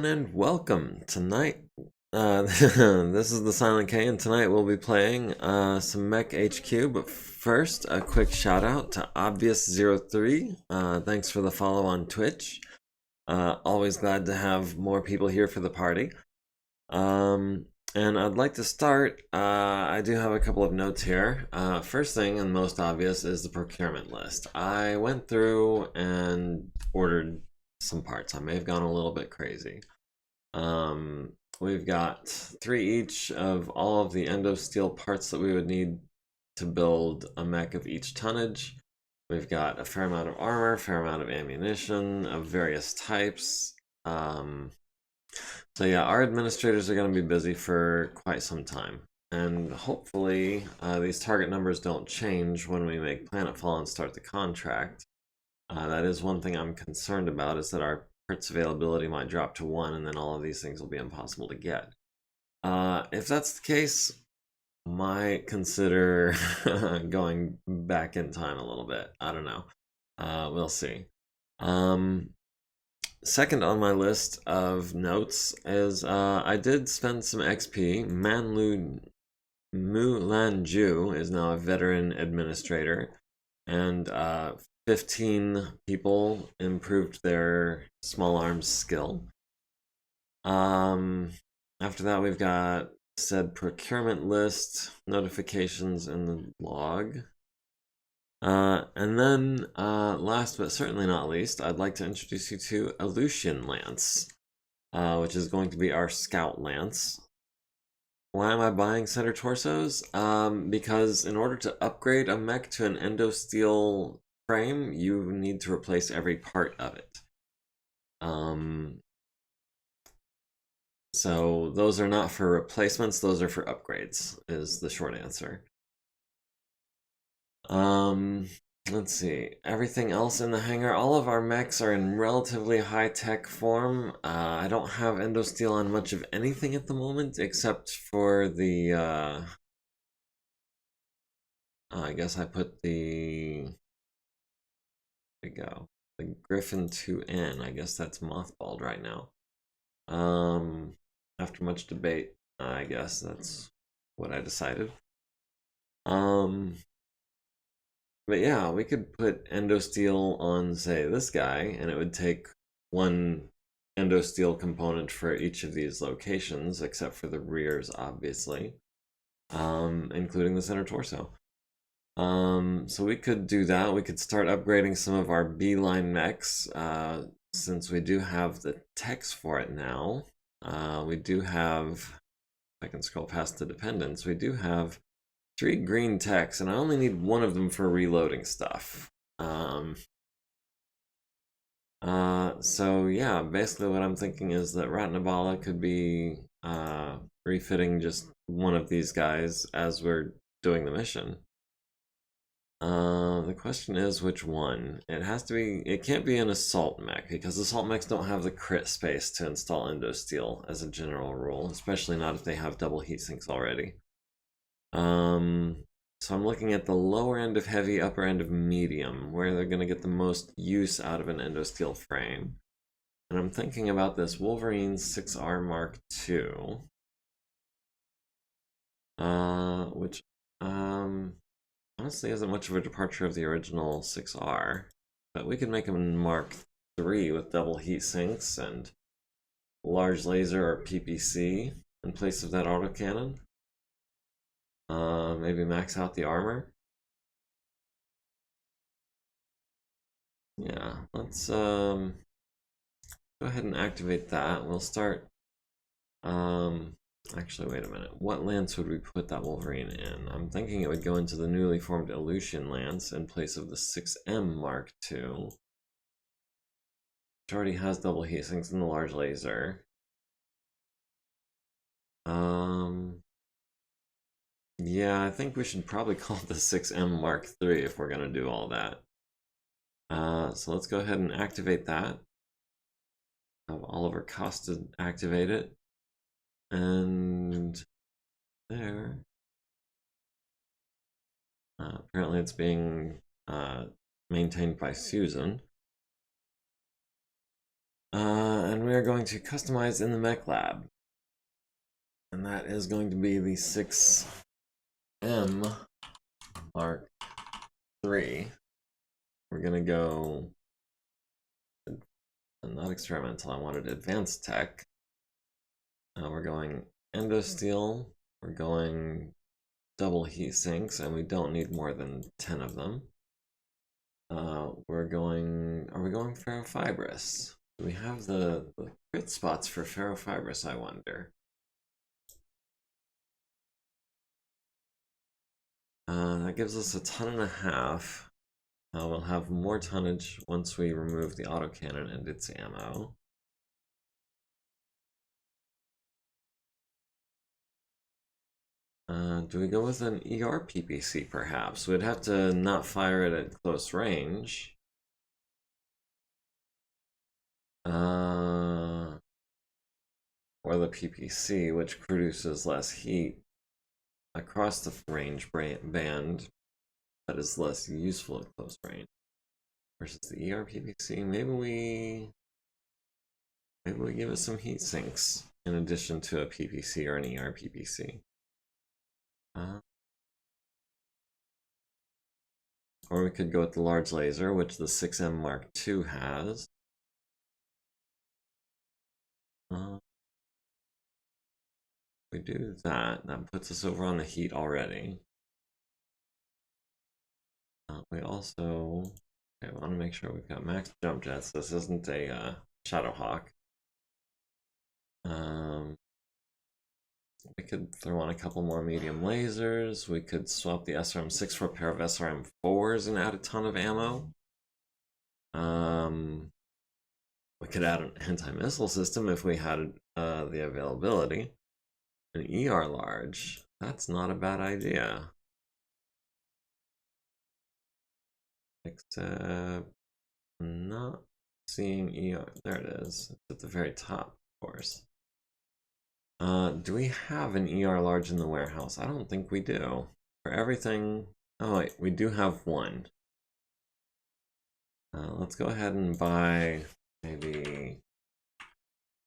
everyone, and welcome. Tonight, this is the Silent K, and tonight we'll be playing some MekHQ. But first, a quick shout out to Obvious03. Thanks for the follow on Twitch. Always glad to have more people here for the party. And I'd like to start. I do have a couple of notes here. First thing and most obvious is the procurement list. I went through and ordered some parts. I may have gone a little bit crazy. We've got 3 each of all of the Endo Steel parts that we would need to build a mech of each tonnage. We've got a fair amount of armor, fair amount of ammunition of various types. So yeah, our administrators are going to be busy for quite some time. And hopefully these target numbers don't change when we make Planetfall and start the contract. That is one thing I'm concerned about, is that our parts availability might drop to 1 and then all of these things will be impossible to get. If that's the case, I might consider going back in time a little bit. I don't know. We'll see. Second on my list of notes is I did spend some XP. Mulanju is now a veteran administrator, and 15 people improved their small arms skill. After that, we've got said procurement list, notifications in the log. And then, last but certainly not least, I'd like to introduce you to Aleutian Lance, which is going to be our Scout Lance. Why am I buying center torsos? Because in order to upgrade a mech to an Endo Steel frame, you need to replace every part of it. So those are not for replacements, those are for upgrades, is the short answer. Let's see. Everything else in the hangar, all of our mechs are in relatively high-tech form. I don't have Endo Steel on much of anything at the moment, except for the, I guess I put the, there we go, the Griffin 2N. I guess that's mothballed right now. After much debate, I guess that's what I decided. But yeah, we could put Endo Steel on, say, this guy, and it would take 1 Endo Steel component for each of these locations, except for the rears, obviously, including the center torso. So we could do that. We could start upgrading some of our B-line mechs, since we do have the techs for it now. We do have, if I can scroll past the dependents, we do have 3 green techs, and I only need 1 of them for reloading stuff. So yeah, basically what I'm thinking is that Ratnabala could be refitting just 1 of these guys as we're doing the mission. The question is which one. It has to be, it can't be an assault mech, because assault mechs don't have the crit space to install Endo Steel as a general rule, especially not if they have double heat sinks already. So I'm looking at the lower end of heavy, upper end of medium, where they're going to get the most use out of an Endo Steel frame. And I'm thinking about this Wolverine 6R Mark II, which honestly isn't much of a departure of the original 6R, but we could make him Mark III with double heat sinks and large laser or PPC in place of that autocannon. Maybe max out the armor. Yeah, let's go ahead and activate that. We'll start. Actually, wait a minute. What lance would we put that Wolverine in? I'm thinking it would go into the newly formed Aleutian Lance in place of the 6M Mark II, which already has double heat sinks and the large laser. Yeah, I think we should probably call it the 6M Mark III if we're going to do all that. So let's go ahead and activate that. Have Oliver Costa activate it. And there. Apparently it's being maintained by Susan. And we are going to customize in the mech lab. And that is going to be the 6M Mark III. We're going to go, not experimental, I wanted advanced tech. We're going Endo Steel. We're going double heat sinks, and we don't need more than 10 of them. Are we going ferrofibrous? Do we have the crit spots for ferrofibrous, I wonder? That gives us 1.5 tons. We'll have more tonnage once we remove the autocannon and its ammo. Do we go with an ER PPC perhaps? We'd have to not fire it at close range. Or the PPC, which produces less heat across the range band, that is less useful at close range. Versus the ER PPC, maybe we give it some heat sinks in addition to a PPC or an ER PPC. Or we could go with the large laser, which the 6M Mark II has. We do that. That puts us over on the heat already. We also we want to make sure we've got max jump jets. This isn't a Shadowhawk. We could throw on a couple more medium lasers. We could swap the SRM-6 for a pair of SRM-4s and add a ton of ammo. We could add an anti-missile system if we had the availability. An ER large, that's not a bad idea. Except I'm not seeing ER. There it is. It's at the very top, of course. Do we have an ER large in the warehouse? I don't think we do. For everything, oh wait, we do have one. Let's go ahead and buy maybe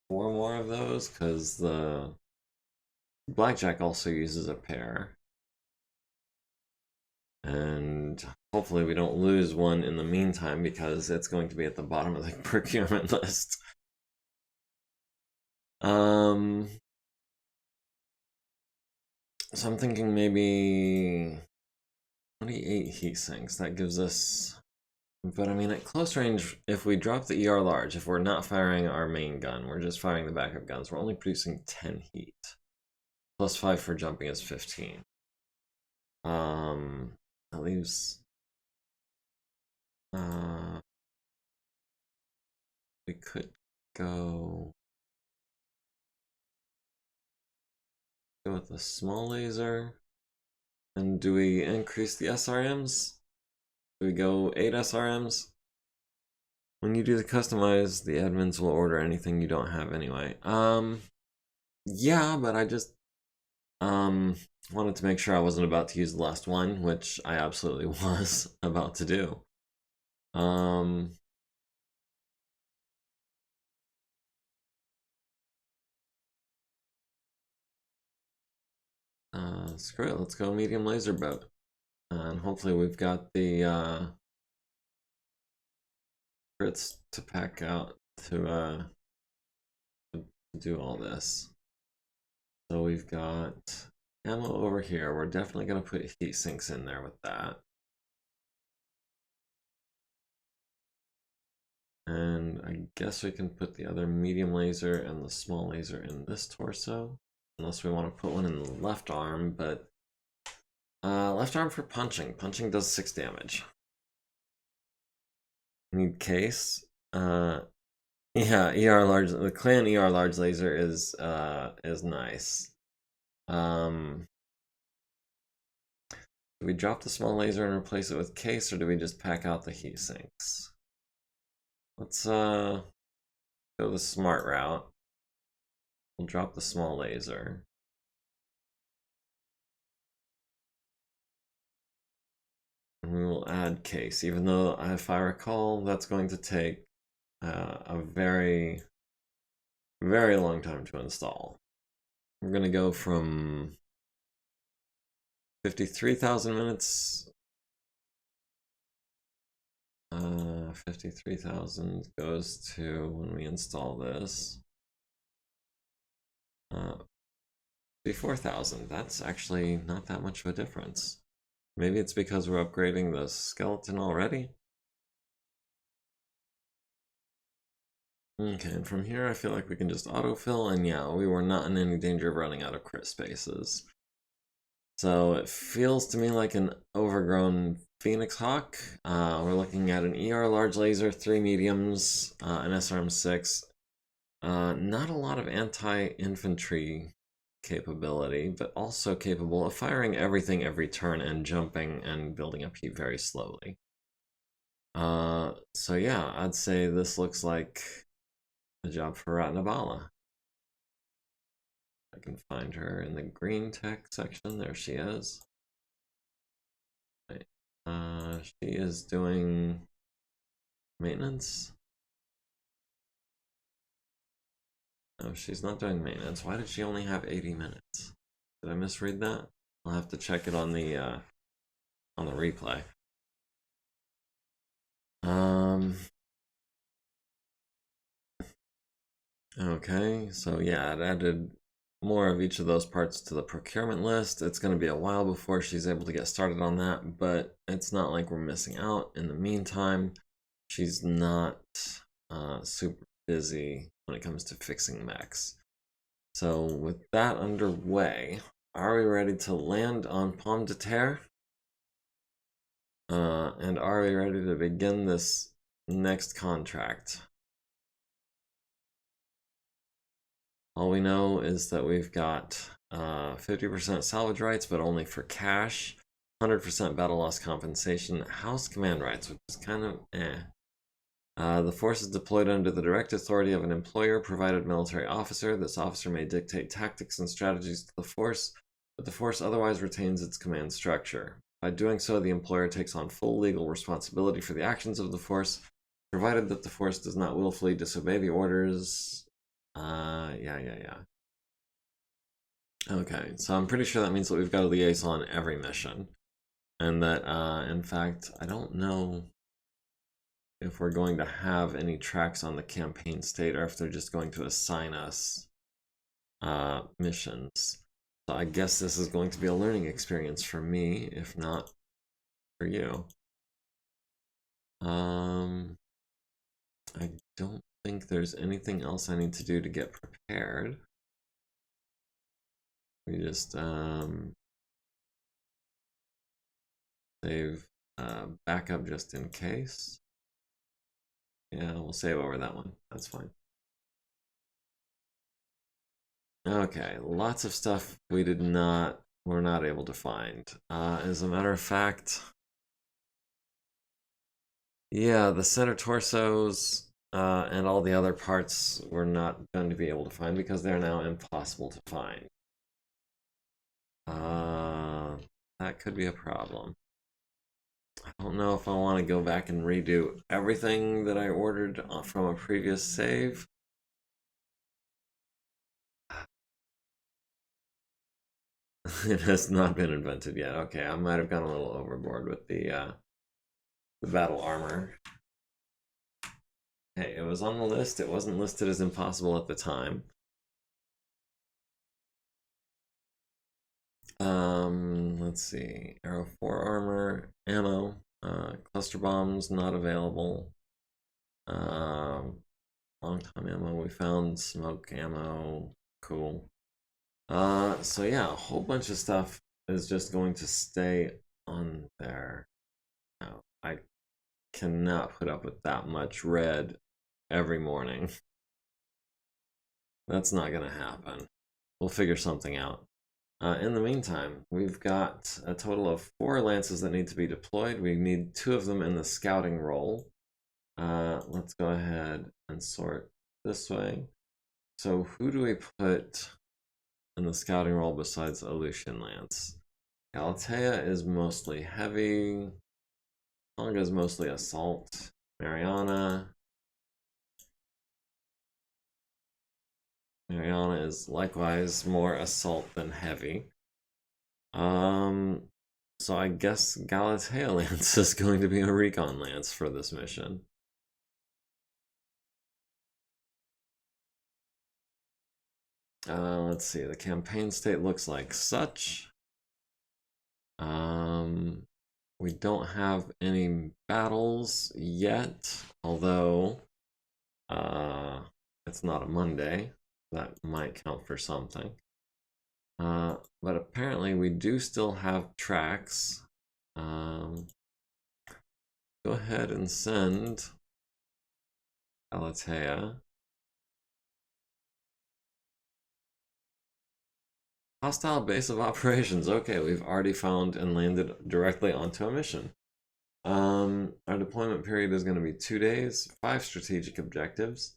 4 more of those, because the Blackjack also uses a pair. And hopefully we don't lose one in the meantime, because it's going to be at the bottom of the procurement list. So I'm thinking maybe 28 heat sinks. That gives us, but I mean at close range, if we drop the ER large, if we're not firing our main gun, we're just firing the backup guns, we're only producing 10 heat. Plus 5 for jumping is 15. That leaves we could go with a small laser. And do we increase the SRMs? Do we go 8 SRMs? When you do the customize, the admins will order anything you don't have anyway. Yeah, but I just wanted to make sure I wasn't about to use the last one, which I absolutely was about to do. Screw it, let's go medium laser boat. And hopefully we've got the crits to pack out to do all this. So we've got ammo over here. We're definitely going to put heat sinks in there with that. And I guess we can put the other medium laser and the small laser in this torso. Unless we want to put one in the left arm, but left arm for punching. Punching does 6 damage. Need case. Yeah, ER large. The clan ER large laser is nice. Do we drop the small laser and replace it with case, or do we just pack out the heat sinks? Let's go the smart route. We'll drop the small laser. And we will add case, even though if I recall, that's going to take a very very long time to install. We're gonna go from 53,000 minutes. 53,000 goes to when we install this. 54,000. That's actually not that much of a difference. Maybe it's because we're upgrading the skeleton already. Okay, and from here I feel like we can just autofill, and yeah, we were not in any danger of running out of crit spaces. So it feels to me like an overgrown Phoenix Hawk. We're looking at an ER large laser, 3 mediums, an SRM-6. Not a lot of anti-infantry capability, but also capable of firing everything every turn and jumping and building up heat very slowly. So yeah, I'd say this looks like a job for Ratnabala. I can find her in the green tech section. There she is. Right. She is doing maintenance. No, she's not doing maintenance. Why did she only have 80 minutes? Did I misread that? I'll have to check it on the replay. Okay, so yeah, it added more of each of those parts to the procurement list. It's going to be a while before she's able to get started on that, but it's not like we're missing out. In the meantime, she's not super busy when it comes to fixing mechs. So with that underway, are we ready to land on Pomme de Terre? And are we ready to begin this next contract? All we know is that we've got 50% salvage rights, but only for cash, 100% battle loss compensation, house command rights, which is kind of eh. The force is deployed under the direct authority of an employer-provided military officer. This officer may dictate tactics and strategies to the force, but the force otherwise retains its command structure. By doing so, the employer takes on full legal responsibility for the actions of the force, provided that the force does not willfully disobey the orders. Yeah. Okay, so I'm pretty sure that means that we've got a liaison every mission. And that, in fact, I don't know if we're going to have any tracks on the campaign state or if they're just going to assign us missions. So I guess this is going to be a learning experience for me, if not for you. I don't think there's anything else I need to do to get prepared. We just save backup just in case. Yeah, we'll save over that one. That's fine. Okay, lots of stuff we're not able to find. As a matter of fact, yeah, the center torsos and all the other parts we're not going to be able to find because they're now impossible to find. That could be a problem. I don't know if I want to go back and redo everything that I ordered from a previous save. It has not been invented yet. Okay, I might have gone a little overboard with the battle armor. Hey, it was on the list. It wasn't listed as impossible at the time. Let's see. Arrow 4 armor, ammo, cluster bombs not available. Long time ammo. We found smoke ammo. Cool. So yeah, a whole bunch of stuff is just going to stay on there. No, I cannot put up with that much red every morning. That's not gonna happen. We'll figure something out. In the meantime, we've got a total of 4 lances that need to be deployed. We need 2 of them in the scouting role. Let's go ahead and sort this way. So who do we put in the scouting role besides Aleutian Lance? Galatea is mostly heavy. Tonga is mostly assault. Mariana. Mariana is likewise more assault than heavy. So I guess Galatea Lance is going to be a recon lance for this mission. Let's see, the campaign state looks like such. We don't have any battles yet, although it's not a Monday. That might count for something. But apparently we do still have tracks. Go ahead and send Alatea. Hostile base of operations. Okay, we've already found and landed directly onto a mission. Our deployment period is going to be 2 days, 5 strategic objectives.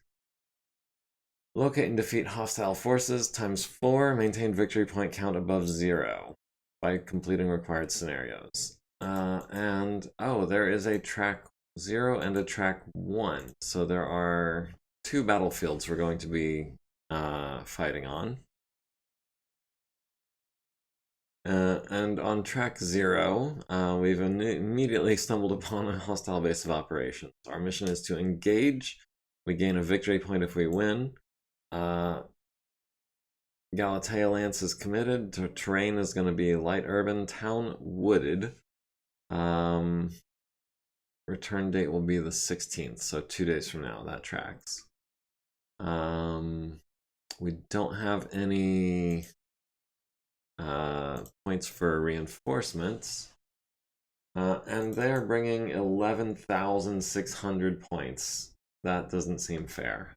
Locate and defeat hostile forces ×4, maintain victory point count above 0 by completing required scenarios. And there is a track 0 and a track 1. So there are 2 battlefields we're going to be fighting on. And on track 0, we've immediately stumbled upon a hostile base of operations. Our mission is to engage. We gain a victory point if we win. Galatea Lance is committed. Terrain is going to be light urban, town wooded. Return date will be the 16th, so 2 days from now. That tracks. We don't have any points for reinforcements. And they're bringing 11,600 points. That doesn't seem fair.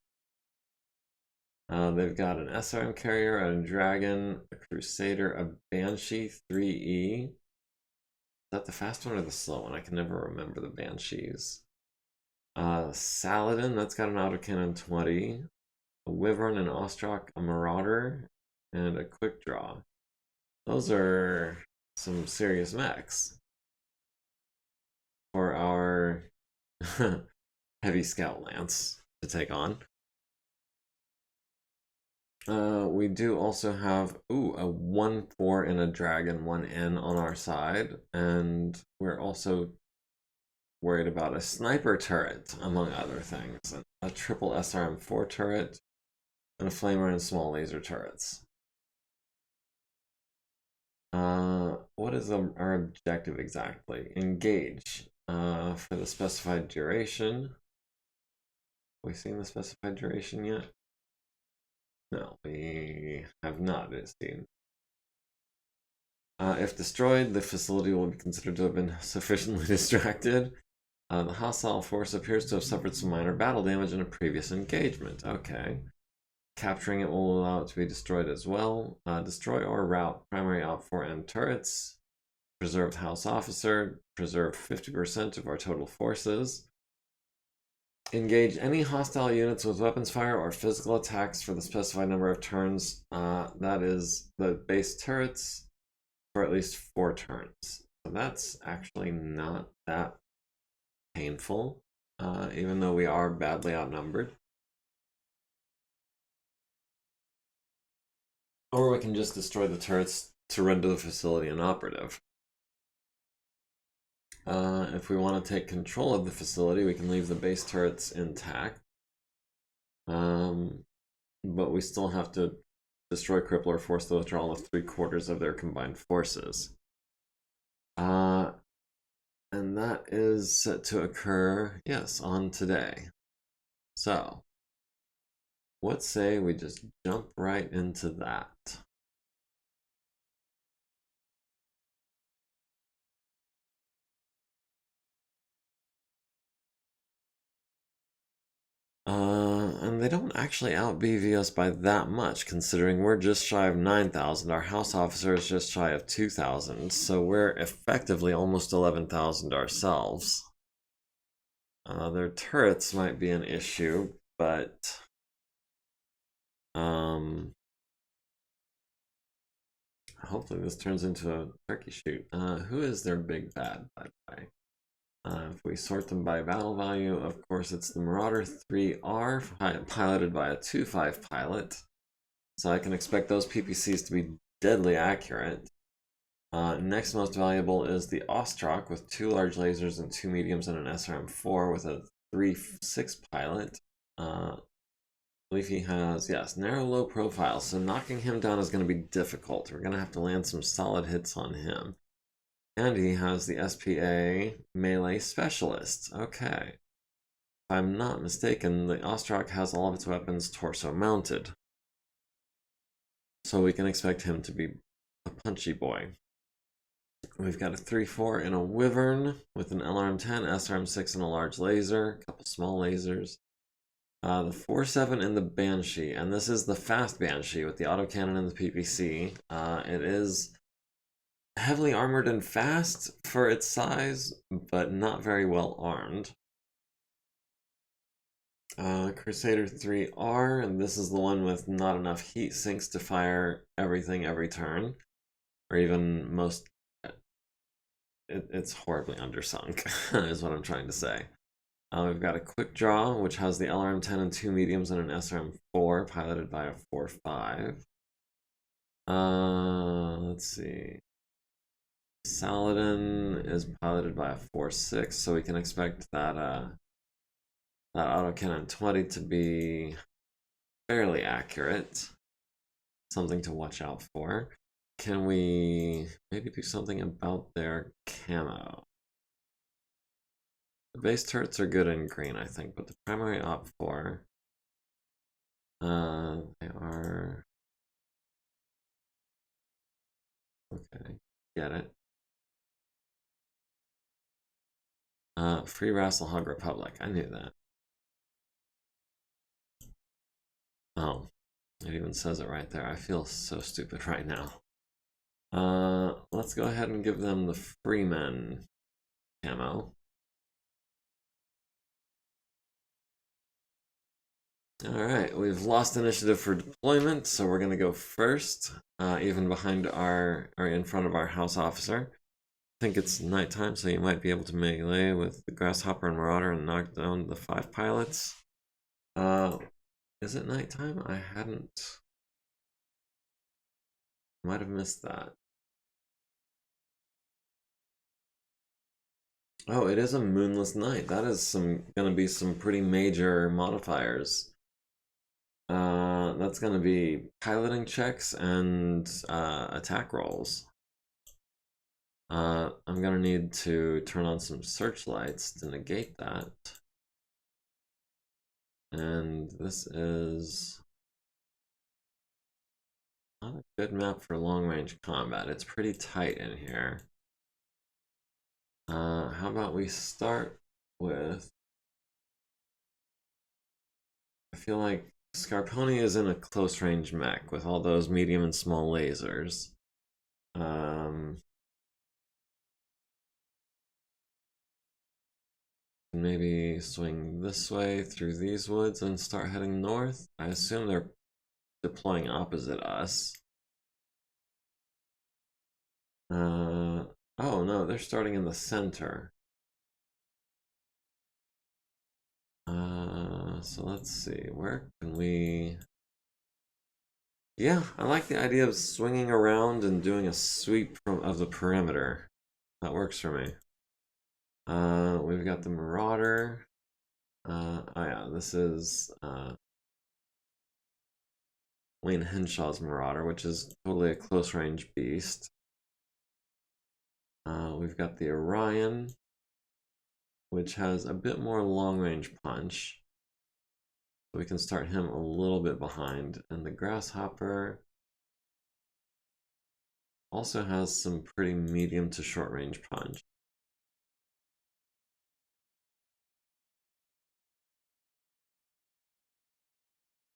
They've got an SRM carrier, a dragon, a crusader, a banshee 3E. Is that the fast one or the slow one? I can never remember the banshees. Saladin, that's got an autocannon 20. A wyvern, an Ostrak, a marauder, and a quick draw. Those are some serious mechs for our heavy scout lance to take on. We do also have a 1-4 and a dragon 1N on our side, and we're also worried about a sniper turret, among other things, and a triple SRM4 turret, and a flamer and small laser turrets. What is our objective exactly? Engage for the specified duration. Have we seen the specified duration yet? No, we have not, it seems. If destroyed, the facility will be considered to have been sufficiently distracted. The hostile force appears to have suffered some minor battle damage in a previous engagement. Okay. Capturing it will allow it to be destroyed as well. Destroy or rout primary OP4 and turrets. Preserved house officer. Preserve 50% of our total forces. Engage any hostile units with weapons fire or physical attacks for the specified number of turns. That is the base turrets for at least 4 turns. So that's actually not that painful, even though we are badly outnumbered. Or we can just destroy the turrets to render the facility inoperative. If we want to take control of the facility, we can leave the base turrets intact. But we still have to destroy, cripple, or force the withdrawal of 3/4 of their combined forces. And that is set to occur, yes, on today. So, let's say we just jump right into that. And they don't actually out BV us by that much, considering we're just shy of 9,000. Our house officer is just shy of 2,000, so we're effectively almost 11,000 ourselves. Their turrets might be an issue, but hopefully this turns into a turkey shoot. Who is their big bad, by the way? If we sort them by battle value, of course it's the Marauder 3R, piloted by a 2-5 pilot. So I can expect those PPCs to be deadly accurate. Next most valuable is the Ostrak with 2 large lasers and 2 mediums and an SRM-4 with a 3.6 pilot. I believe he has, yes, narrow low profile, so knocking him down is going to be difficult. We're going to have to land some solid hits on him. And he has the SPA melee specialist. Okay. If I'm not mistaken, the Ostrak has all of its weapons torso mounted. So we can expect him to be a punchy boy. We've got a 3-4 in a Wyvern with an LRM-10, SRM-6 and a large laser, a couple small lasers. The 4-7 in the Banshee, and this is the fast Banshee with the autocannon and the PPC. It is heavily armored and fast for its size, but not very well armed. Crusader 3R, and this is the one with not enough heat sinks to fire everything every turn, or even most. It's horribly undersunk, is what I'm trying to say. We've got a quick draw, which has the LRM-10 and 2 mediums and an SRM-4, piloted by a 4-5. Let's see. Saladin is piloted by a 4-6, so we can expect that that autocannon 20 to be fairly accurate. Something to watch out for. Can we maybe do something about their camo? The base turrets are good in green, I think, but the primary op 4, they are okay. Get it. Free Rasselhog Republic. I knew that. Oh, it even says it right there. I feel so stupid right now. Let's go ahead and give them the Freeman camo. Alright, we've lost initiative for deployment, so we're gonna go first, even behind or in front of our house officer. I think it's nighttime, so you might be able to melee with the Grasshopper and Marauder and knock down the 5 pilots. Is it nighttime? I hadn't. Might have missed that. Oh, it is a moonless night. That is gonna be some pretty major modifiers. That's gonna be piloting checks and attack rolls. I'm gonna need to turn on some searchlights to negate that. And this is not a good map for long-range combat. It's pretty tight in here. How about we start with... I feel like Scarponi is in a close-range mech with all those medium and small lasers. Maybe swing this way through these woods and start heading north. I assume they're deploying opposite us. Oh no, they're starting in the center. So let's see, where can we... Yeah, I like the idea of swinging around and doing a sweep of the perimeter. That works for me. We've got the Marauder. Oh yeah, this is Wayne Henshaw's Marauder, which is totally a close-range beast. We've got the Orion, which has a bit more long-range punch. We can start him a little bit behind. And the Grasshopper also has some pretty medium to short-range punch.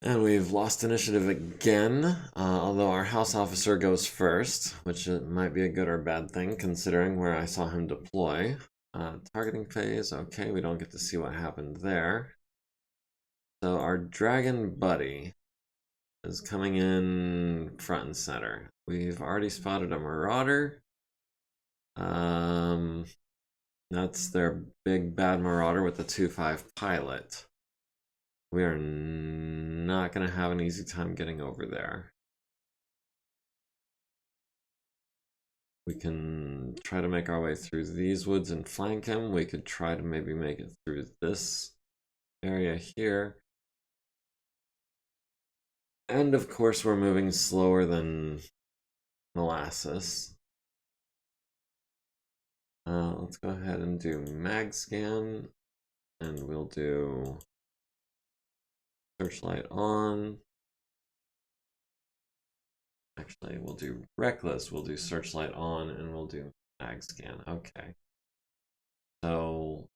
And we've lost initiative again, although our house officer goes first, which might be a good or bad thing considering where I saw him deploy. Targeting phase, okay, we don't get to see what happened there. So our dragon buddy is coming in front and center. We've already spotted a Marauder. That's their big bad Marauder with the 2-5 pilot. We are not going to have an easy time getting over there. We can try to make our way through these woods and flank him. We could try to maybe make it through this area here. And of course, we're moving slower than molasses. Let's go ahead and do mag scan, and we'll do searchlight on. Actually, we'll do reckless, we'll do searchlight on, and we'll do mag scan. Okay. So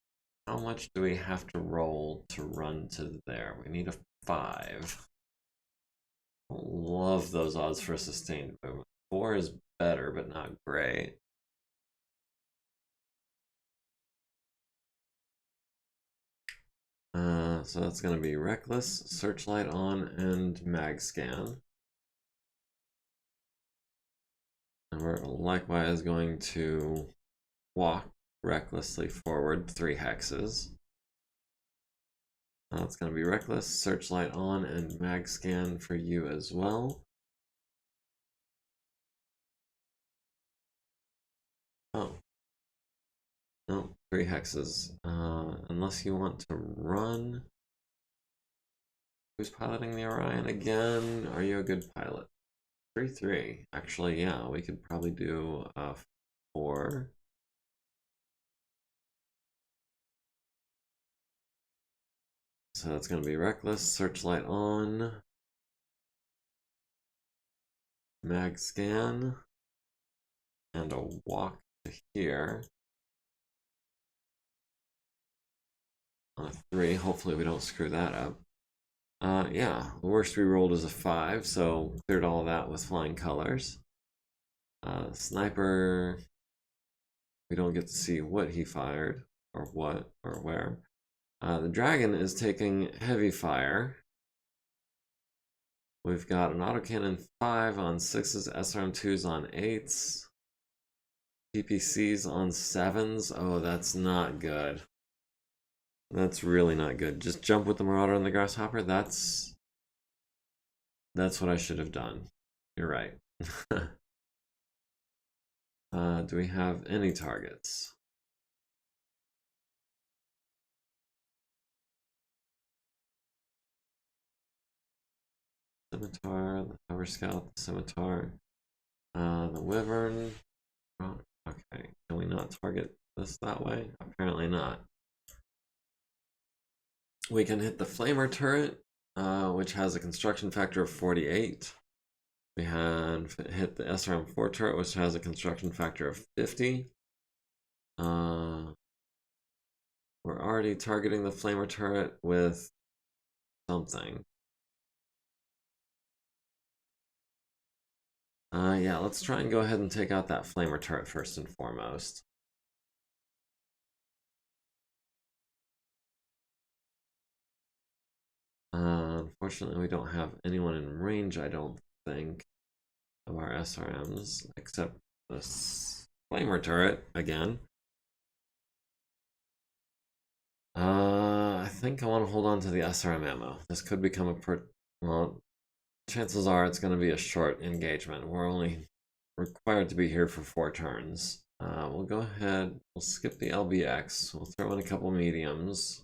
how much do we have to roll to run to there? We need a 5. Love those odds for sustained movement. 4 is better, but not great. So that's going to be reckless, searchlight on, and mag scan. And we're likewise going to walk recklessly forward 3 hexes. It's going to be reckless, searchlight on, and mag scan for you as well. Oh. No, 3 hexes. Unless you want to run. Who's piloting the Orion again? Are you a good pilot? 3-3. Actually, yeah, we could probably do 4. So that's going to be reckless, searchlight on, mag scan, and a walk to here. On a 3, hopefully we don't screw that up. Yeah, the worst we rolled is a 5, so cleared all that with flying colors. Sniper, we don't get to see what he fired, or what, or where. The dragon is taking heavy fire. We've got an autocannon 5 on 6s, SRM2s on 8s, PPCs on 7s. Oh, that's not good. That's really not good. Just jump with the Marauder and the Grasshopper. That's what I should have done. You're right. Do we have any targets? Scimitar, the Hover Scout, the Scimitar, the Wyvern. Oh, okay, can we not target this that way? Apparently not. We can hit the Flamer turret, which has a construction factor of 48. We had hit the SRM4 turret, which has a construction factor of 50. We're already targeting the Flamer turret with something. Yeah, let's try and go ahead and take out that Flamer turret first and foremost. Unfortunately, we don't have anyone in range, I don't think, of our SRMs, except this Flamer turret again. I think I want to hold on to the SRM ammo. This could become a well, chances are it's going to be a short engagement. We're only required to be here for 4 turns. We'll go ahead, we'll skip the LBX, we'll throw in a couple mediums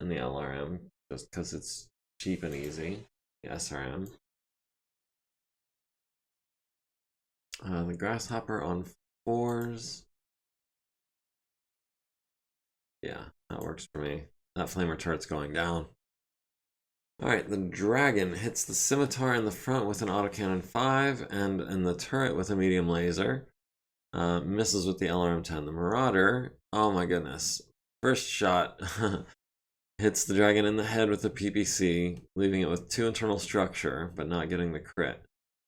in the LRM, just because it's cheap and easy, the SRM. The Grasshopper on 4s. Yeah, that works for me. That Flamer turret's going down. Alright, the Dragon hits the Scimitar in the front with an autocannon 5, and in the turret with a medium laser. Misses with the LRM-10. The Marauder, oh my goodness. First shot hits the Dragon in the head with the PPC, leaving it with 2 internal structure, but not getting the crit.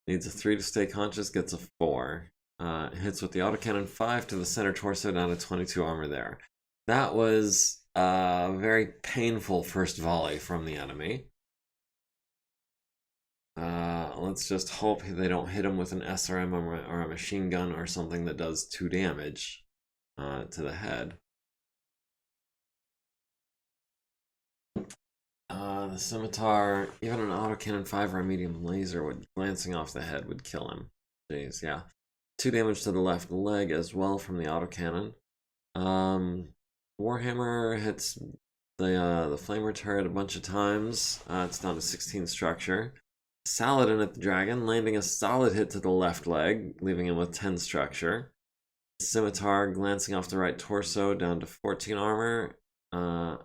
Needs a 3 to stay conscious, gets a 4. Hits with the autocannon 5 to the center torso, down to 22 armor there. That was a very painful first volley from the enemy. Let's just hope they don't hit him with an SRM or a machine gun or something that does 2 damage to the head. The Scimitar, even an autocannon 5 or a medium laser glancing off the head would kill him. Jeez, yeah. 2 damage to the left leg as well from the autocannon. Warhammer hits the flamer turret a bunch of times. It's down to 16 structure. Saladin at the dragon, landing a solid hit to the left leg, leaving him with 10 structure. Scimitar glancing off the right torso, down to 14 armor. And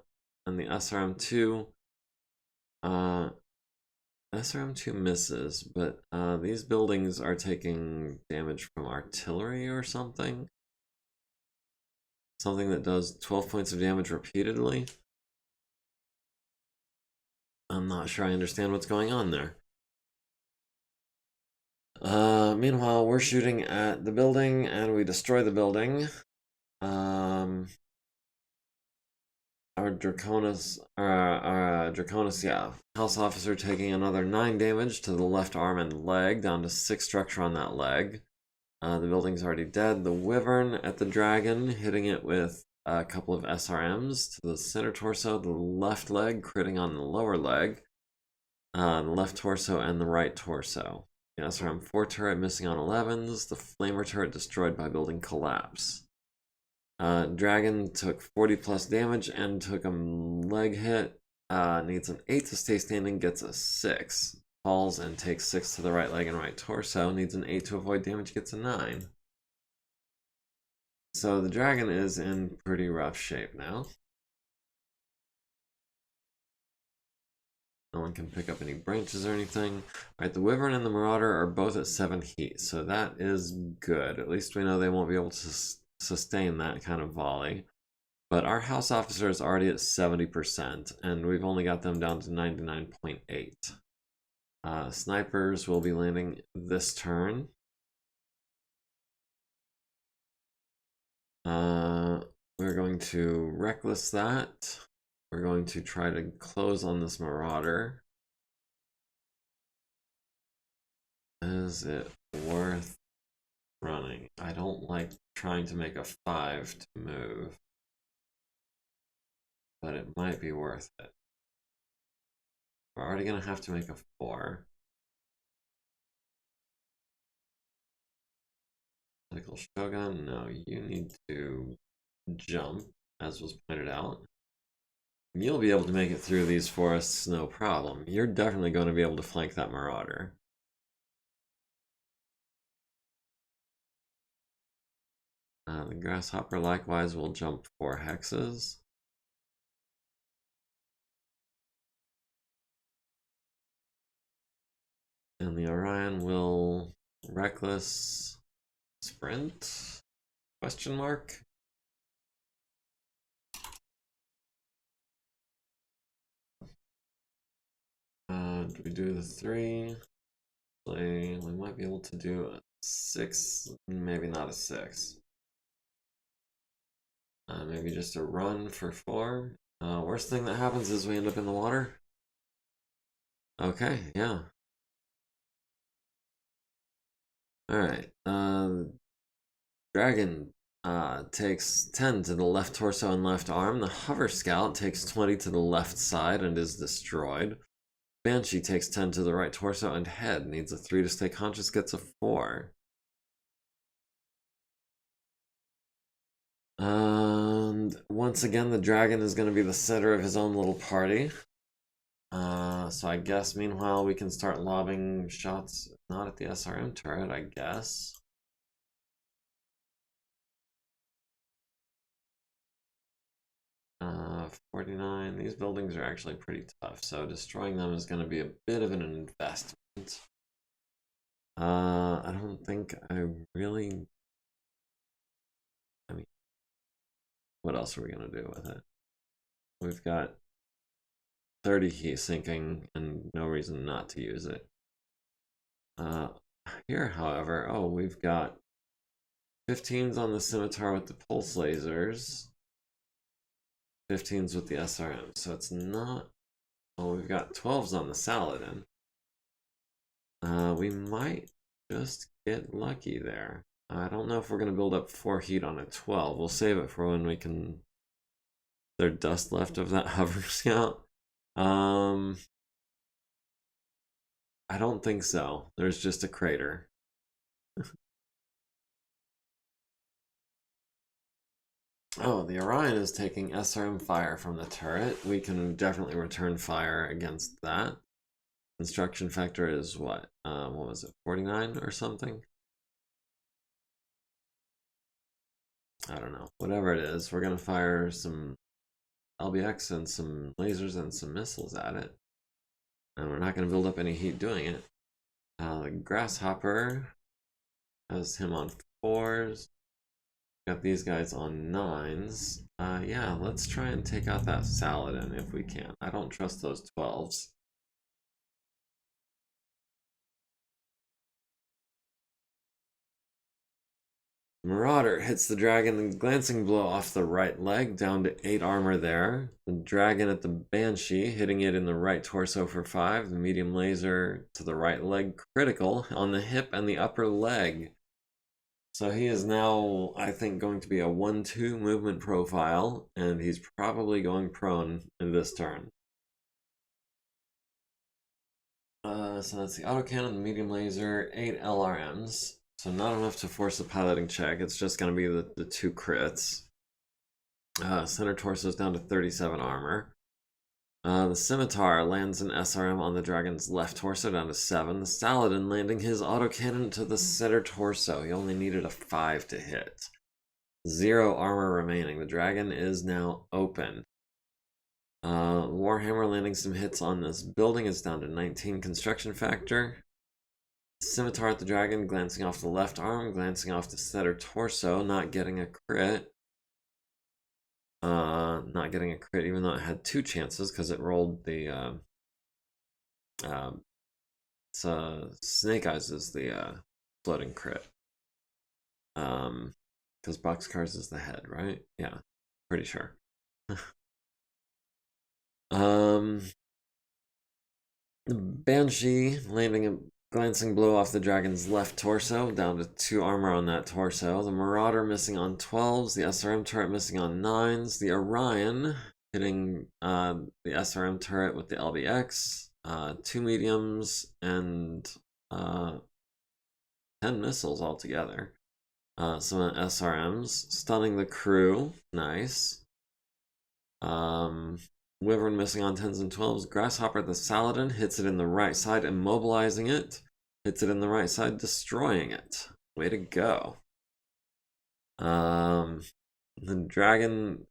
the SRM2. SRM2 misses, but these buildings are taking damage from artillery or something. Something that does 12 points of damage repeatedly. I'm not sure I understand what's going on there. Meanwhile, we're shooting at the building and we destroy the building. Our Draconis, yeah. House Officer taking another 9 damage to the left arm and leg, down to 6 structure on that leg. The building's already dead. The Wyvern at the dragon, hitting it with a couple of SRMs to the center torso, the left leg, critting on the lower leg, the left torso, and the right torso. The SRM4 turret missing on 11s, the Flamer turret destroyed by building collapse. Dragon took 40 plus damage and took a leg hit. Needs an 8 to stay standing, gets a 6. Falls and takes 6 to the right leg and right torso. Needs an 8 to avoid damage, gets a 9. So the dragon is in pretty rough shape now. No one can pick up any branches or anything. Alright, the Wyvern and the Marauder are both at 7 heat, so that is good. At least we know they won't be able to sustain that kind of volley. But our House Officer is already at 70%, and we've only got them down to 99.8. Snipers will be landing this turn. We're going to Reckless that. We're going to try to close on this Marauder. Is it worth running? I don't like trying to make a 5 to move, but it might be worth it. We're already gonna have to make a 4. Medical Shogun, no, you need to jump, as was pointed out. You'll be able to make it through these forests, no problem. You're definitely going to be able to flank that Marauder. The Grasshopper likewise will jump 4 hexes. And the Orion will Reckless sprint? Question mark? Do we do the 3? We might be able to do a 6, maybe not a 6. Maybe just a run for 4. Worst thing that happens is we end up in the water. Okay, yeah. Alright, Dragon takes 10 to the left torso and left arm. The Hover Scout takes 20 to the left side and is destroyed. Banshee takes 10 to the right torso and head. Needs a 3 to stay conscious, gets a 4. And once again, the dragon is going to be the center of his own little party. So I guess meanwhile we can start lobbing shots, not at the SRM turret, I guess. Uh, 49, these buildings are actually pretty tough, so destroying them is going to be a bit of an investment. I don't think I really... I mean, what else are we going to do with it? We've got 30 heat sinking and no reason not to use it. Here, however, oh, we've got 15s on the Scimitar with the pulse lasers. 15s with the SRM, so it's not... Well, we've got 12s on the Saladin. We might just get lucky there. I don't know if we're going to build up 4 heat on a 12. We'll save it for when we can... There's dust left of that Hover Scout. I don't think so. There's just a crater. Oh, the Orion is taking SRM fire from the turret. We can definitely return fire against that. Construction factor is what was it, 49 or something? I don't know. Whatever it is, we're gonna fire some LBX and some lasers and some missiles at it. And we're not gonna build up any heat doing it. The Grasshopper has him on 4s. Got these guys on 9s. Yeah, let's try and take out that Saladin if we can. I don't trust those 12s. Marauder hits the dragon, and glancing blow off the right leg, down to 8 armor there. The dragon at the Banshee, hitting it in the right torso for 5. The medium laser to the right leg, critical on the hip and the upper leg. So he is now, I think, going to be a 1-2 movement profile, and he's probably going prone in this turn. So that's the autocannon, the medium laser, 8 LRMs. So not enough to force a piloting check. It's just going to be the 2 crits. Center torso is down to 37 armor. The Scimitar lands an SRM on the dragon's left torso down to 7. The Saladin landing his autocannon to the center torso. He only needed a 5 to hit. 0 armor remaining. The dragon is now open. Warhammer landing some hits on this building is down to 19 construction factor. Scimitar at the dragon, glancing off the left arm, glancing off the center torso, not getting a crit. Not getting a crit, even though it had 2 chances because it rolled the Snake Eyes is the floating crit. Because Boxcars is the head, right? Yeah, pretty sure. The Banshee landing a glancing blow off the dragon's left torso, down to 2 armor on that torso. The Marauder missing on 12s, the SRM turret missing on 9s, the Orion hitting the SRM turret with the LBX, 2 mediums, and 10 missiles altogether. Some SRMs, stunning the crew, nice. Wyvern missing on 10s and 12s. Grasshopper the Saladin hits it in the right side, immobilizing it. Hits it in the right side, destroying it. Way to go. The dragon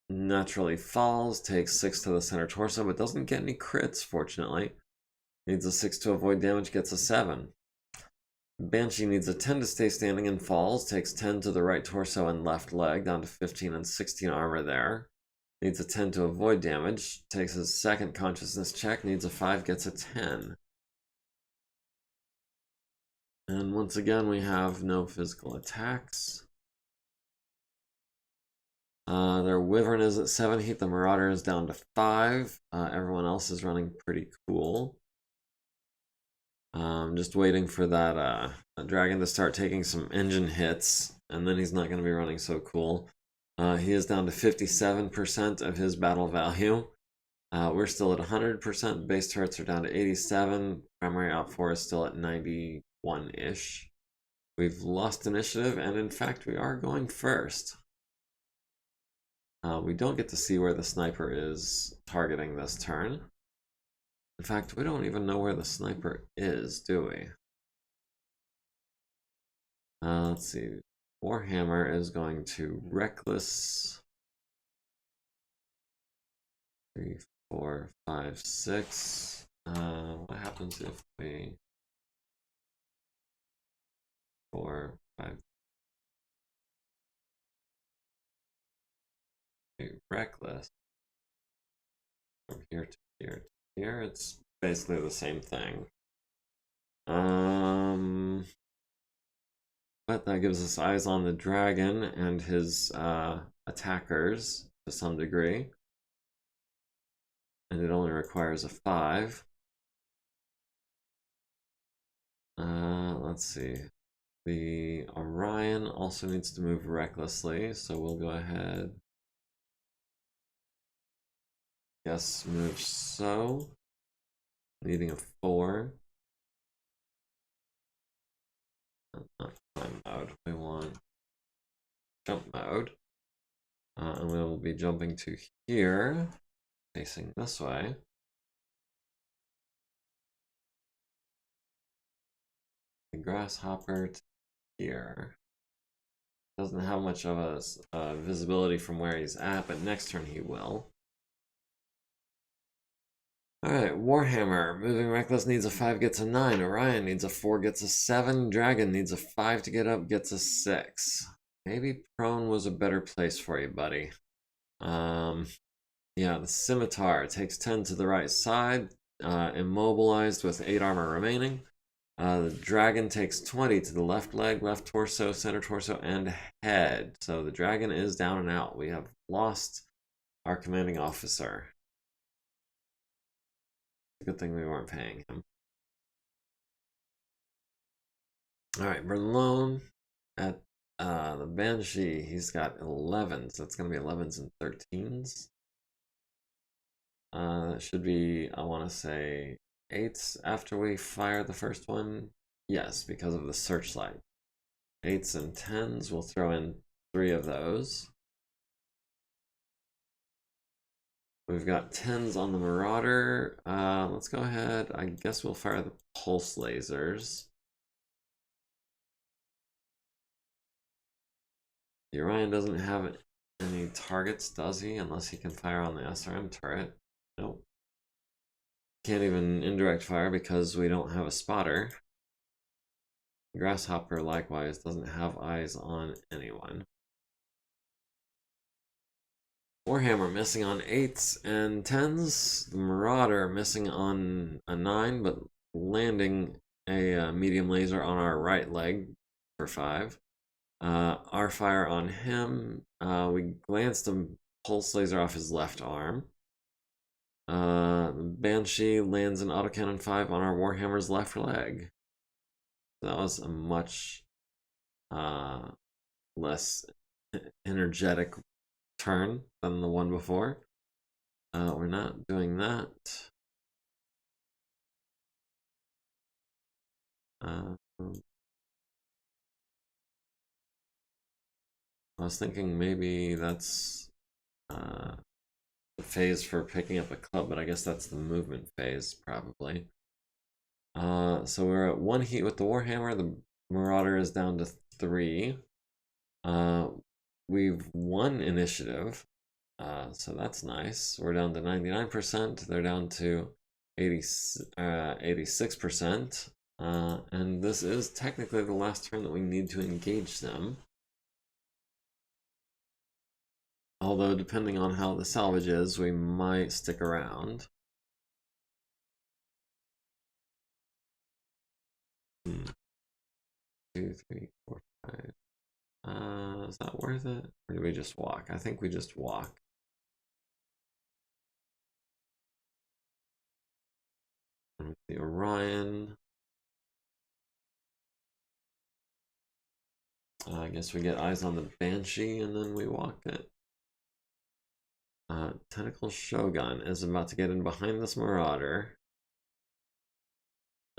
naturally falls, takes 6 to the center torso, but doesn't get any crits, fortunately. Needs a 6 to avoid damage, gets a 7. Banshee needs a 10 to stay standing and falls, takes 10 to the right torso and left leg, down to 15 and 16 armor there. Needs a 10 to avoid damage, takes his second consciousness check, needs a 5, gets a 10. And once again, we have no physical attacks. Their Wyvern is at 7 heat, the Marauder is down to 5. Everyone else is running pretty cool. Just waiting for that dragon to start taking some engine hits, and then he's not going to be running so cool. He is down to 57% of his battle value. We're still at 100%. Base turrets are down to 87. Primary op 4 is still at 91-ish. We've lost initiative, and in fact, we are going first. We don't get to see where the sniper is targeting this turn. In fact, we don't even know where the sniper is, do we? Let's see. Warhammer is going to Reckless. 3, 4, 5, 6. What happens if we 4, 5, Reckless from here to here to here? It's basically the same thing. But that gives us eyes on the dragon and his attackers to some degree. And it only requires a 5. Let's see. The Orion also needs to move recklessly, so we'll go ahead. Yes, move so. Needing a 4. Not climb mode. We want jump mode. And we will be jumping to here, facing this way. The grasshopper to here. Doesn't have much of a visibility from where he's at, but next turn he will. Alright, Warhammer. Moving Reckless needs a 5, gets a 9. Orion needs a 4, gets a 7. Dragon needs a 5 to get up, gets a 6. Maybe Prone was a better place for you, buddy. Yeah, the Scimitar takes 10 to the right side, immobilized with 8 armor remaining. The Dragon takes 20 to the left leg, left torso, center torso, and head. So the Dragon is down and out. We have lost our commanding officer. Good thing we weren't paying him. Alright, Berlone at the Banshee, he's got 11, so it's going to be 11s and 13s. That should be, I want to say, 8s after we fire the first one. Yes, because of the searchlight. 8s and 10s, we'll throw in 3 of those. We've got 10s on the Marauder. Let's go ahead. I guess we'll fire the pulse lasers. The Orion doesn't have any targets, does he? Unless he can fire on the SRM turret. Nope. Can't even indirect fire because we don't have a spotter. Grasshopper likewise doesn't have eyes on anyone. Warhammer missing on 8s and 10s. The Marauder missing on a 9, but landing a medium laser on our right leg for 5. Our fire on him. We glanced a pulse laser off his left arm. Banshee lands an autocannon 5 on our Warhammer's left leg. That was a much less energetic turn than the one before. We're not doing that. I was thinking maybe that's the phase for picking up a club, but I guess that's the movement phase, probably. So we're at 1 heat with the Warhammer. The Marauder is down to 3. We've won initiative, so that's nice. We're down to 99%. They're down to 86%. And this is technically the last turn that we need to engage them. Although, depending on how the salvage is, we might stick around. 2, 3, 4, 5. Is that worth it? Or do we just walk? I think we just walk. And the Orion. I guess we get eyes on the Banshee and then we walk it. Tentacle Shogun is about to get in behind this Marauder.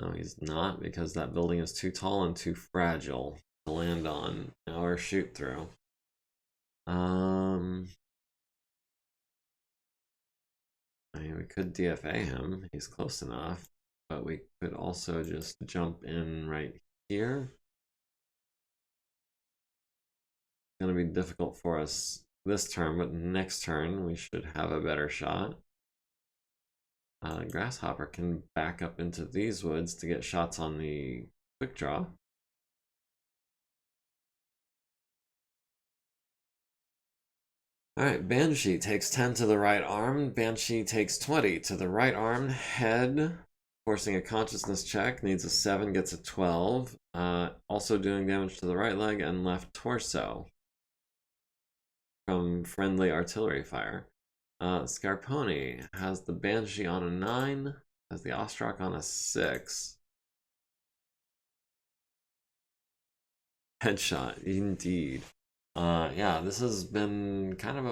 No, he's not, because that building is too tall and too fragile to land on or shoot through. I mean, we could DFA him. He's close enough. But we could also just jump in right here. It's going to be difficult for us this turn, but next turn we should have a better shot. Grasshopper can back up into these woods to get shots on the quick draw. Alright, Banshee takes 10 to the right arm. Banshee takes 20 to the right arm. Head, forcing a consciousness check, needs a 7, gets a 12. Also doing damage to the right leg and left torso from friendly artillery fire. Scarponi has the Banshee on a 9, has the Ostrak on a 6. Headshot, indeed. Yeah, this has been kind of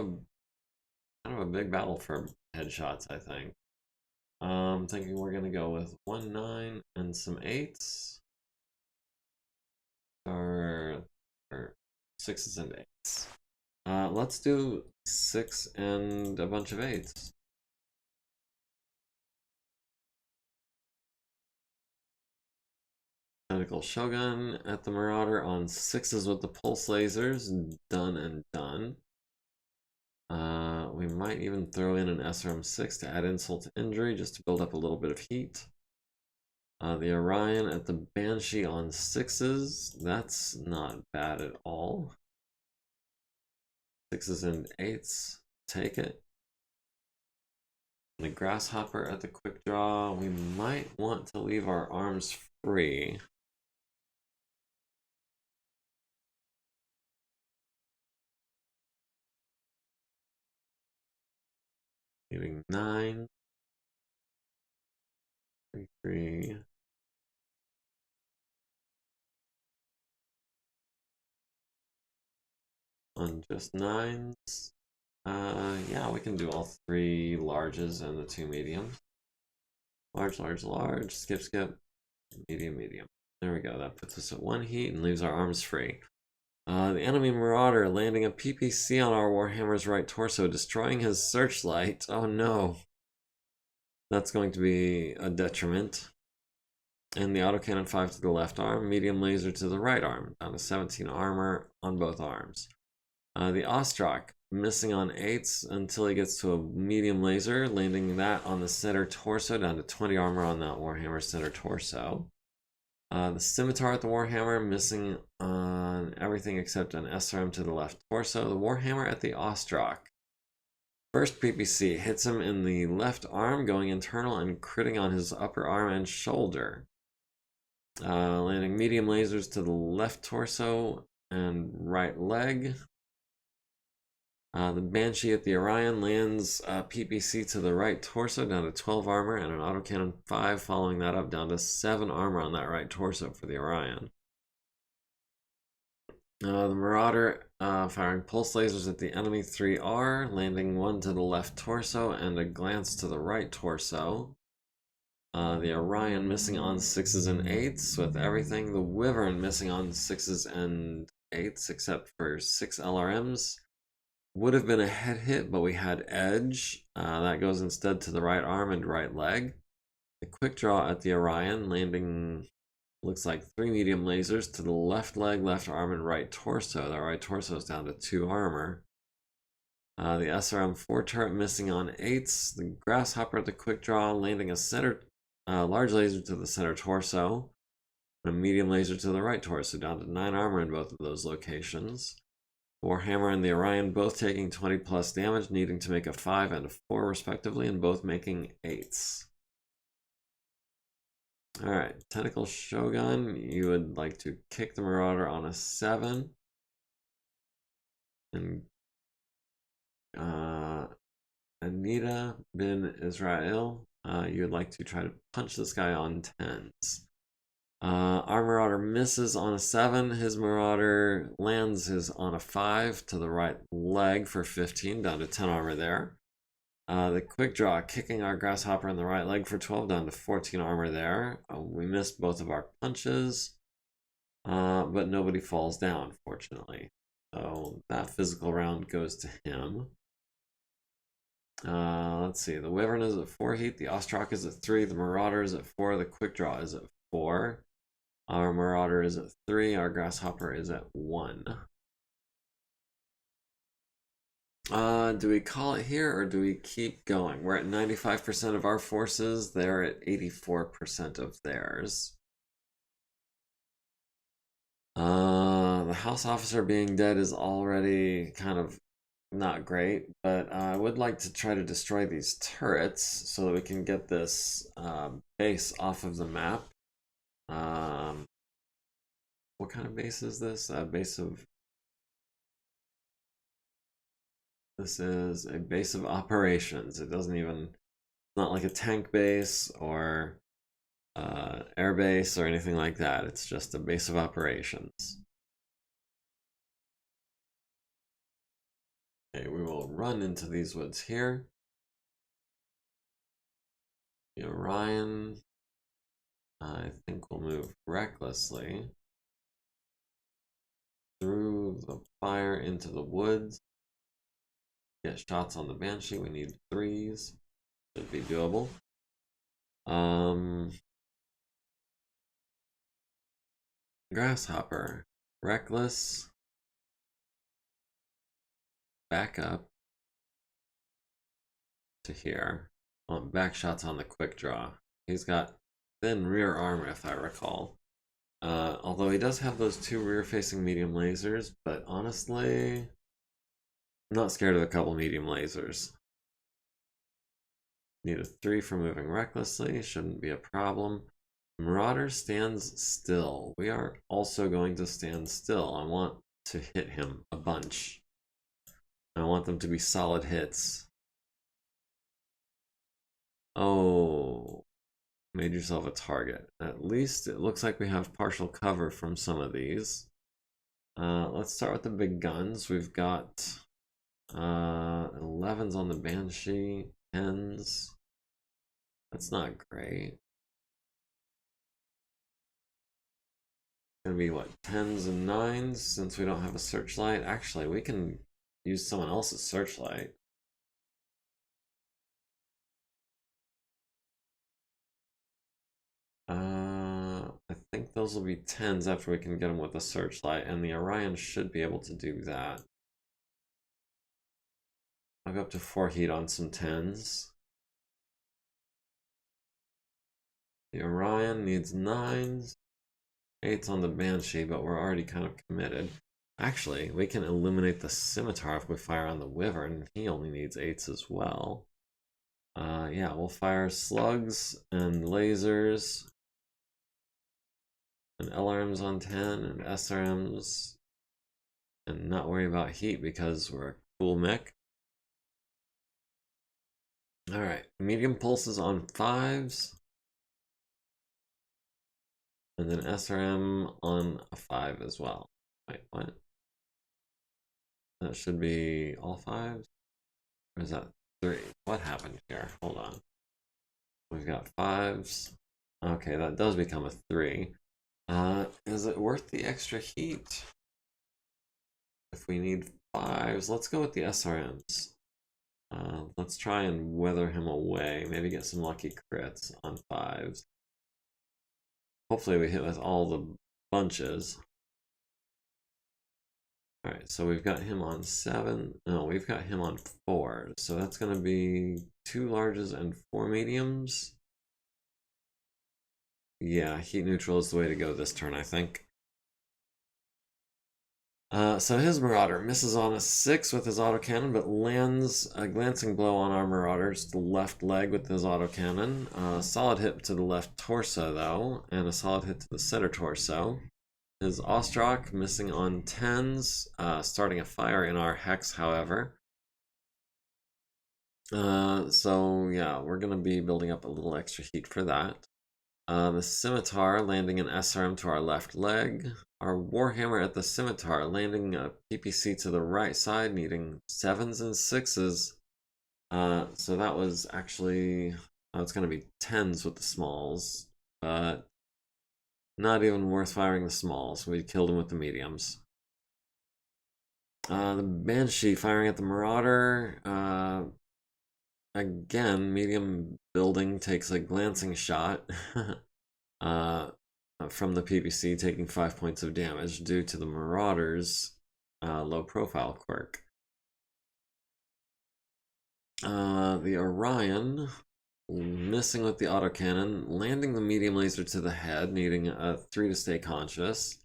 a big battle for headshots, I think. I'm thinking we're gonna go with 1, 9 and some 8s. Or 6s and 8s. Let's do 6 and a bunch of 8s. Tentacle Shogun at the Marauder on 6s with the pulse lasers. Done and done. We might even throw in an SRM6 to add insult to injury just to build up a little bit of heat. The Orion at the Banshee on 6s. That's not bad at all. 6s and 8s. Take it. The Grasshopper at the quick draw. We might want to leave our arms free. Leaving 9. 3, 3. On just 9s. Yeah, we can do all 3 larges and the 2 mediums. Large, large, large. Skip, skip. Medium, medium. There we go. That puts us at 1 heat and leaves our arms free. The enemy Marauder landing a PPC on our Warhammer's right torso, destroying his searchlight. Oh no. That's going to be a detriment. And the autocannon 5 to the left arm, medium laser to the right arm, down to 17 armor on both arms. The Ostrak missing on 8s until he gets to a medium laser, landing that on the center torso, down to 20 armor on that Warhammer center torso. The Scimitar at the Warhammer missing on everything except an SRM to the left torso. The Warhammer at the Ostrak. First PPC hits him in the left arm, going internal and critting on his upper arm and shoulder. Landing medium lasers to the left torso and right leg. The Banshee at the Orion lands PPC to the right torso, down to 12 armor, and an autocannon 5 following that up, down to 7 armor on that right torso for the Orion. The Marauder firing pulse lasers at the enemy 3R, landing 1 to the left torso and a glance to the right torso. The Orion missing on 6s and 8s with everything. The Wyvern missing on 6s and 8s except for 6 LRMs. Would have been a head hit, but we had edge. That goes instead to the right arm and right leg. The quick draw at the Orion, landing looks like 3 medium lasers to the left leg, left arm, and right torso. The right torso is down to 2 armor. The SRM 4 turret missing on 8s. The Grasshopper at the quick draw, landing a center large laser to the center torso. And a medium laser to the right torso, down to 9 armor in both of those locations. Warhammer and the Orion both taking 20 plus damage, needing to make a 5 and a 4 respectively, and both making 8s. Alright, Tentacle Shogun, you would like to kick the Marauder on a 7. And Anita bin Israel, you would like to try to punch this guy on 10s. Our Marauder misses on a 7. His Marauder lands his on a 5 to the right leg for 15, down to 10 armor there. The quick draw kicking our Grasshopper in the right leg for 12, down to 14 armor there. We missed both of our punches, but nobody falls down, fortunately. So that physical round goes to him. Let's see. The Wyvern is at 4 heat. The Ostrak is at 3. The Marauder is at 4. The quick draw is at 4. Our Marauder is at 3. Our Grasshopper is at 1. Do we call it here or do we keep going? We're at 95% of our forces. They're at 84% of theirs. The House Officer being dead is already kind of not great, but I would like to try to destroy these turrets so that we can get this base off of the map. What kind of base is this? Base of... This is a base of operations. It doesn't even... It's not like a tank base or air base or anything like that. It's just a base of operations. Okay, we will run into these woods here. The Orion, I think we'll move recklessly through the fire into the woods. Get shots on the Banshee. We need 3s. Should be doable. Grasshopper. Reckless. Back up to here. Back shots on the quick draw. He's got thin rear armor, if I recall. Although he does have those 2 rear-facing medium lasers, but honestly, I'm not scared of a couple medium lasers. Need a 3 for moving recklessly, shouldn't be a problem. Marauder stands still. We are also going to stand still. I want to hit him a bunch. I want them to be solid hits. Oh, made yourself a target. At least it looks like we have partial cover from some of these. Let's start with the big guns. We've got 11s on the Banshee, 10s. That's not great. Gonna be what, 10s and 9s since we don't have a searchlight? Actually, we can use someone else's searchlight. I think those will be 10s after we can get them with a searchlight, and the Orion should be able to do that. I'll go up to 4 heat on some 10s. The Orion needs 9s. 8's on the Banshee, but we're already kind of committed. Actually, we can eliminate the Scimitar if we fire on the Wyvern. He only needs 8's as well. Yeah, we'll fire slugs and lasers. And LRMs on 10 and SRMs. And not worry about heat because we're a cool mech. Alright, medium pulses on 5s. And then SRM on a 5 as well. Wait, what? That should be all 5s? Or is that 3? What happened here? Hold on. We've got 5s. Okay, that does become a 3. Is it worth the extra heat? If we need 5s, let's go with the SRMs. Let's try and weather him away. Maybe get some lucky crits on 5s. Hopefully we hit with all the bunches. Alright, so we've got him on 7. No, we've got him on 4. So that's going to be 2 larges and 4 mediums. Yeah, heat neutral is the way to go this turn, I think. So his Marauder misses on a 6 with his autocannon, but lands a glancing blow on our Marauder's the left leg with his autocannon. Solid hit to the left torso, though, and a solid hit to the center torso. His Ostrak missing on 10s, starting a fire in our Hex, however. So yeah, we're going to be building up a little extra heat for that. The Scimitar landing an SRM to our left leg. Our Warhammer at the Scimitar landing a PPC to the right side, needing 7s and 6s. So that was actually, it's going to be 10s with the smalls, but not even worth firing the smalls. We killed him with the mediums. The Banshee firing at the Marauder. Again, medium building takes a glancing shot from the PPC, taking 5 points of damage due to the Marauder's low profile quirk. The Orion missing with the autocannon, landing the medium laser to the head, needing a 3 to stay conscious.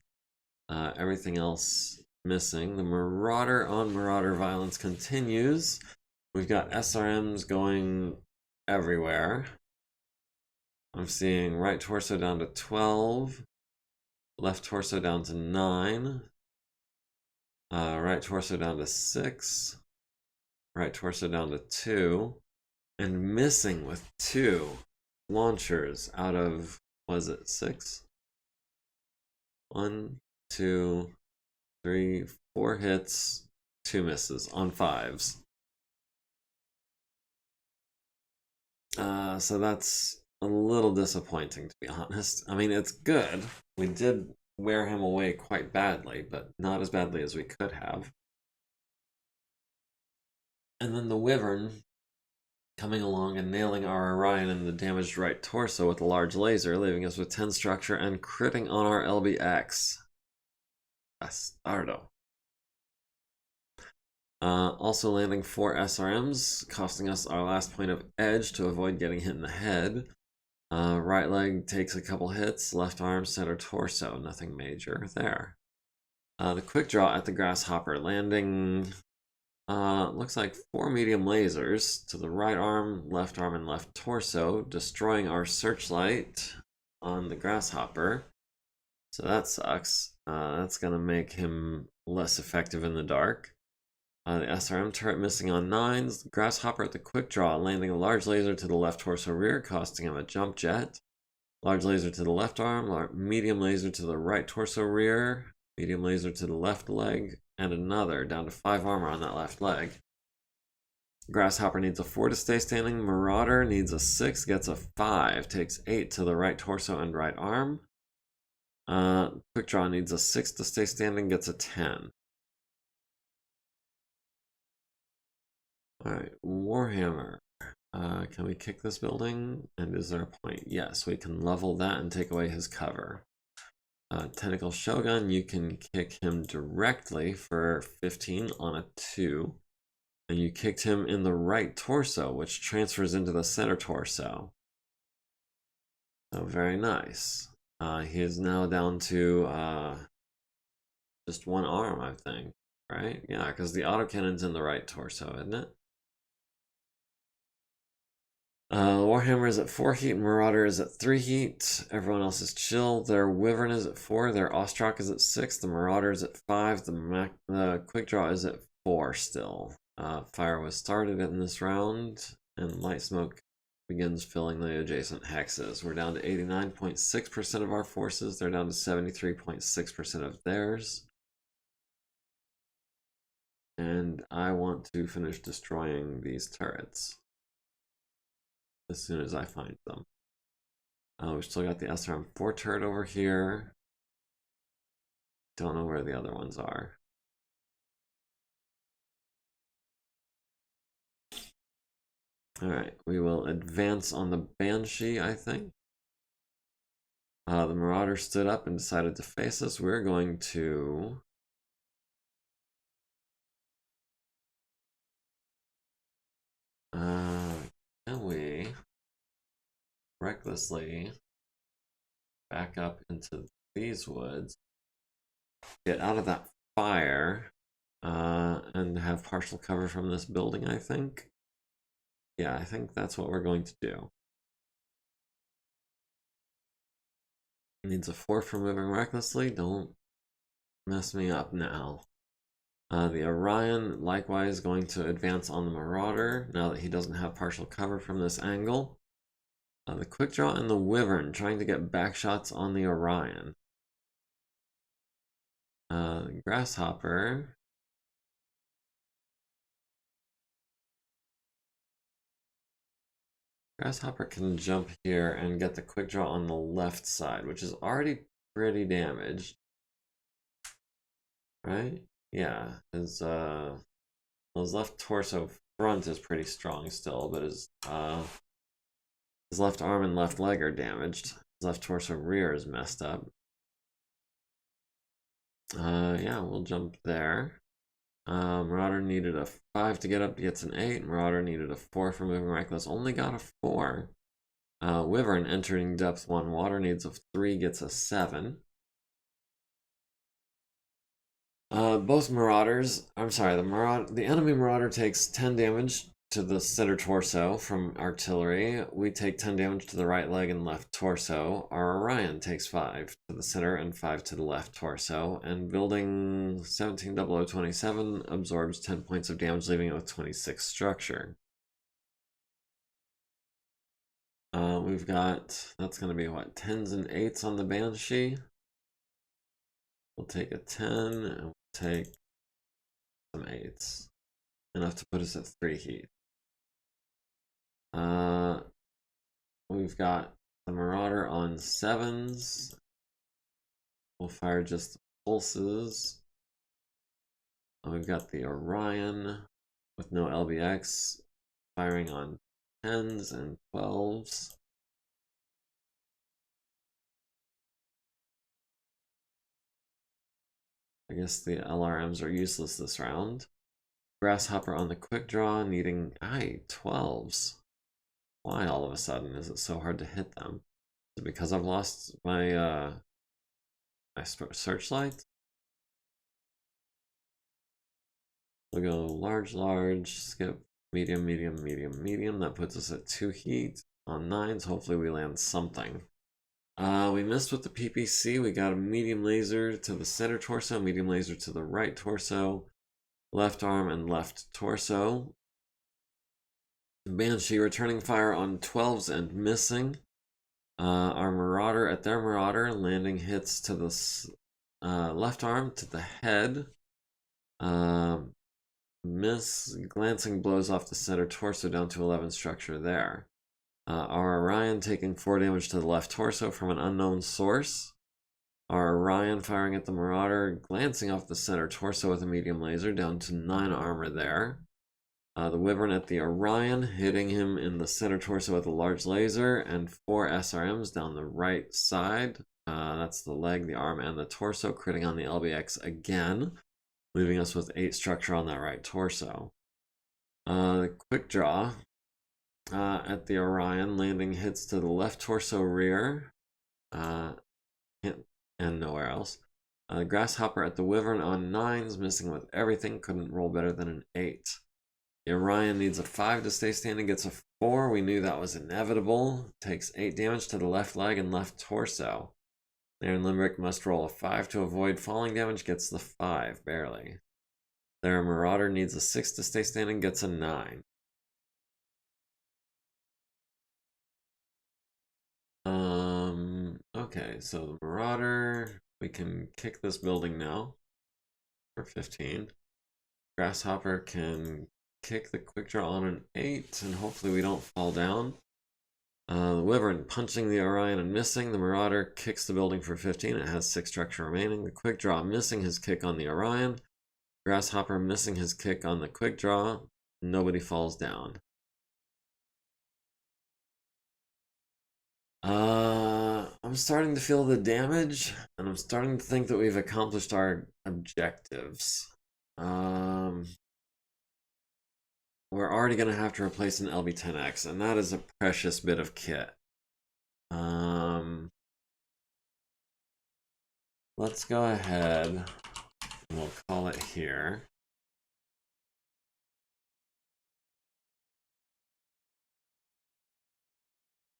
Everything else missing. The Marauder on Marauder violence continues. We've got SRMs going everywhere. I'm seeing right torso down to 12, left torso down to 9, right torso down to 6, right torso down to 2, and missing with 2 launchers out of, was it 6? 1, 2, 3, 4 hits, 2 misses on 5s. So that's a little disappointing, to be honest. I mean, it's good. We did wear him away quite badly, but not as badly as we could have. And then the Wyvern coming along and nailing our Orion in the damaged right torso with a large laser, leaving us with 10 structure and critting on our LBX. Bastardo. Also landing 4 SRMs, costing us our last point of edge to avoid getting hit in the head. Right leg takes a couple hits, left arm, center torso, nothing major there. The quick draw at the Grasshopper, landing looks like 4 medium lasers to the right arm, and left torso, destroying our searchlight on the Grasshopper. So that sucks. That's gonna make him less effective in the dark. The SRM turret missing on 9s. The Grasshopper at the quick draw, landing a large laser to the left torso rear, costing him a jump jet. Large laser to the left arm, medium laser to the right torso rear, medium laser to the left leg, and another, down to 5 armor on that left leg. Grasshopper needs a 4 to stay standing. Marauder needs a 6, gets a 5, takes 8 to the right torso and right arm. Quick draw needs a 6 to stay standing, gets a 10. Alright, Warhammer. Can we kick this building? And is there a point? Yes, we can level that and take away his cover. Tentacle Shogun, you can kick him directly for 15 on a 2. And you kicked him in the right torso, which transfers into the center torso. So very nice. He is now down to just 1 arm, I think. Right? Yeah, because the autocannon's in the right torso, isn't it? Warhammer is at 4 heat, Marauder is at 3 heat. Everyone else is chill. Their Wyvern is at 4, their Ostrak is at 6, the Marauder is at 5, the Quick Draw is at 4 still. Fire was started in this round, and light smoke begins filling the adjacent hexes. We're down to 89.6% of our forces, they're down to 73.6% of theirs. And I want to finish destroying these turrets as soon as I find them. We still got the SRM-4 turret over here. Don't know where the other ones are. Alright, we will advance on the Banshee, I think. The Marauder stood up and decided to face us. We're going to... can we recklessly back up into these woods, get out of that fire, and have partial cover from this building, I think? Yeah, I think that's what we're going to do. Needs a 4 for moving recklessly. Don't mess me up now. The Orion likewise going to advance on the Marauder now that he doesn't have partial cover from this angle. The Quick Draw and the Wyvern trying to get back shots on the Orion. Grasshopper. Grasshopper can jump here and get the Quick Draw on the left side, which is already pretty damaged. Right? Yeah, his left torso front is pretty strong still, but his left arm and left leg are damaged. His left torso rear is messed up. Yeah, we'll jump there. Marauder needed a 5 to get up, gets an 8. Marauder needed a 4 for moving reckless, only got a 4. Wyvern entering depth 1 water needs a 3, gets a 7. Both Marauders, I'm sorry, the enemy Marauder takes 10 damage to the center torso from artillery. We take 10 damage to the right leg and left torso. Our Orion takes 5 to the center and 5 to the left torso. And building 170027 absorbs 10 points of damage, leaving it with 26 structure. We've got, that's going to be what, 10s and 8s on the Banshee. We'll take a 10 and we'll take some 8s. Enough to put us at 3 heat. We've got the Marauder on 7s. We'll fire just the pulses. We've got the Orion with no LBX, firing on 10s and 12s. I guess the LRMs are useless this round. Grasshopper on the quick draw, needing 12s. Why all of a sudden is it so hard to hit them? Is it because I've lost my my searchlight? We'll go large, large, skip, medium, medium, medium, medium. That puts us at 2 heat on 9s. Hopefully we land something. We missed with the PPC. We got a medium laser to the center torso, medium laser to the right torso, left arm and left torso. Banshee returning fire on 12s and missing. Our Marauder at their Marauder, landing hits to the left arm, to the head. Miss, glancing blows off the center torso down to 11 structure there. Our Orion taking 4 damage to the left torso from an unknown source. Our Orion firing at the Marauder, glancing off the center torso with a medium laser down to 9 armor there. The Wyvern at the Orion, hitting him in the center torso with a large laser, and 4 SRMs down the right side. That's the leg, the arm, and the torso, critting on the LBX again, leaving us with 8 structure on that right torso. The quick draw at the Orion, landing hits to the left torso rear, and nowhere else. Grasshopper at the Wyvern on 9s, missing with everything, couldn't roll better than an 8. The Orion needs a 5 to stay standing, gets a 4. We knew that was inevitable. Takes 8 damage to the left leg and left torso. Their Limerick must roll a 5 to avoid falling damage, gets the 5, barely. Their Marauder needs a 6 to stay standing, gets a 9. Okay, so the Marauder, we can kick this building now for 15. Grasshopper can kick the quick draw on an 8, and hopefully we don't fall down. The Wyvern punching the Orion and missing. The Marauder kicks the building for 15. It has 6 structure remaining. The quick draw missing his kick on the Orion. Grasshopper missing his kick on the quick draw. Nobody falls down. I'm starting to feel the damage, and I'm starting to think that we've accomplished our objectives. We're already going to have to replace an LB10X, and that is a precious bit of kit. Let's go ahead, and we'll call it here.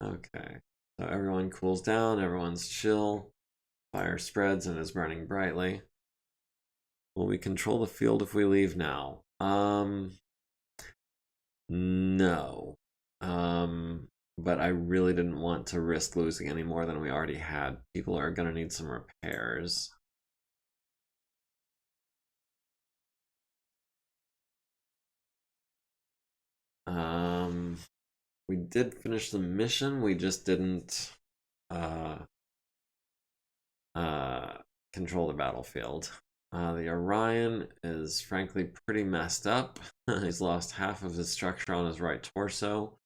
Okay, so everyone cools down, everyone's chill, fire spreads and is burning brightly. Will we control the field if we leave now? No. But I really didn't want to risk losing any more than we already had. People are gonna need some repairs. We did finish the mission, we just didn't control the battlefield. The Orion is frankly pretty messed up. He's lost half of his structure on his right torso.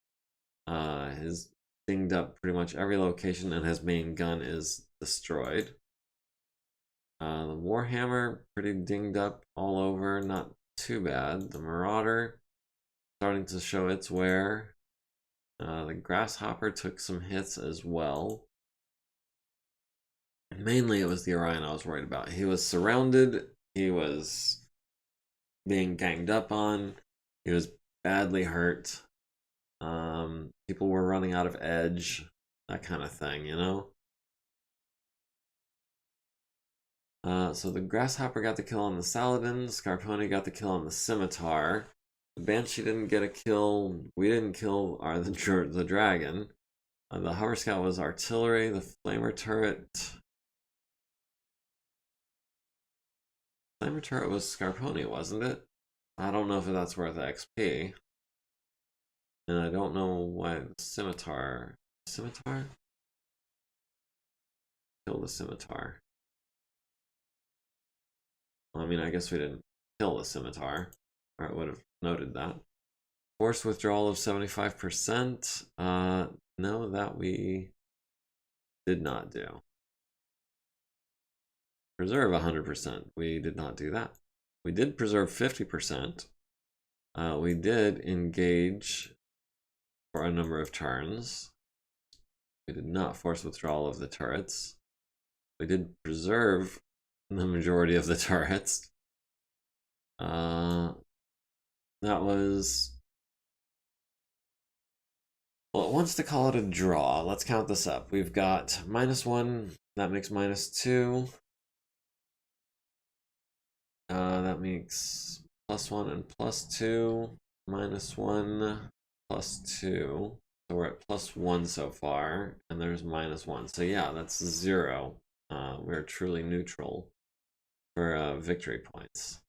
He's dinged up pretty much every location, and his main gun is destroyed. The Warhammer, pretty dinged up all over, not too bad. The Marauder, starting to show its wear. The Grasshopper took some hits as well. Mainly it was the Orion I was worried about. He was surrounded, he was being ganged up on, he was badly hurt. People were running out of edge, that kind of thing, you know? So the Grasshopper got the kill on the Saladin, Scarponi got the kill on the Scimitar. The Banshee didn't get a kill, we didn't kill the Dragon. The Hover Scout was artillery, the Flamer Turret... Flamer Turret was Scarponi, wasn't it? I don't know if that's worth XP. And I don't know why the Scimitar... Scimitar? Kill the Scimitar. Well, I mean, I guess we didn't kill the Scimitar. or it would have noted that. Force withdrawal of 75%. No, that we did not do. Preserve 100%. We did not do that. We did preserve 50%. We did engage for a number of turns. We did not force withdrawal of the turrets. We did preserve the majority of the turrets. That was... Well, it wants to call it a draw. Let's count this up. We've got -1. That makes -2. That makes +1 and +2. -1, +2. So we're at +1 so far, and there's -1. So yeah, that's 0. We're truly neutral for victory points.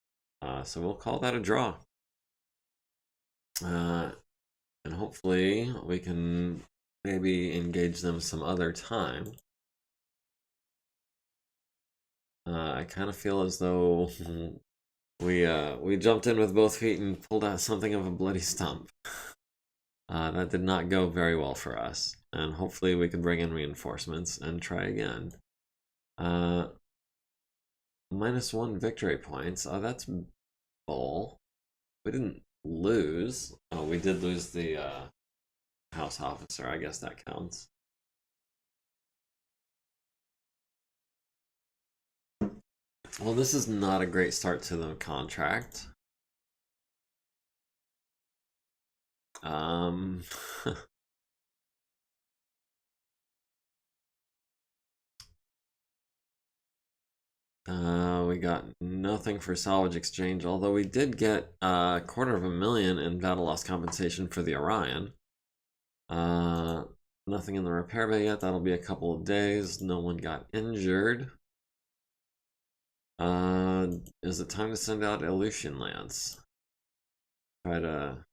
So we'll call that a draw. And hopefully we can maybe engage them some other time. I kind of feel as though we jumped in with both feet and pulled out something of a bloody stump. That did not go very well for us, and hopefully we can bring in reinforcements and try again. -1 victory points. Oh, that's bull. We didn't lose. Oh, we did lose the house officer. I guess that counts. Well, this is not a great start to the contract. We got nothing for salvage exchange, although we did get a $250,000 in battle loss compensation for the Orion. Nothing in the repair bay yet. That'll be a couple of days. No one got injured. Is it time to send out Aleutian Lance? Try to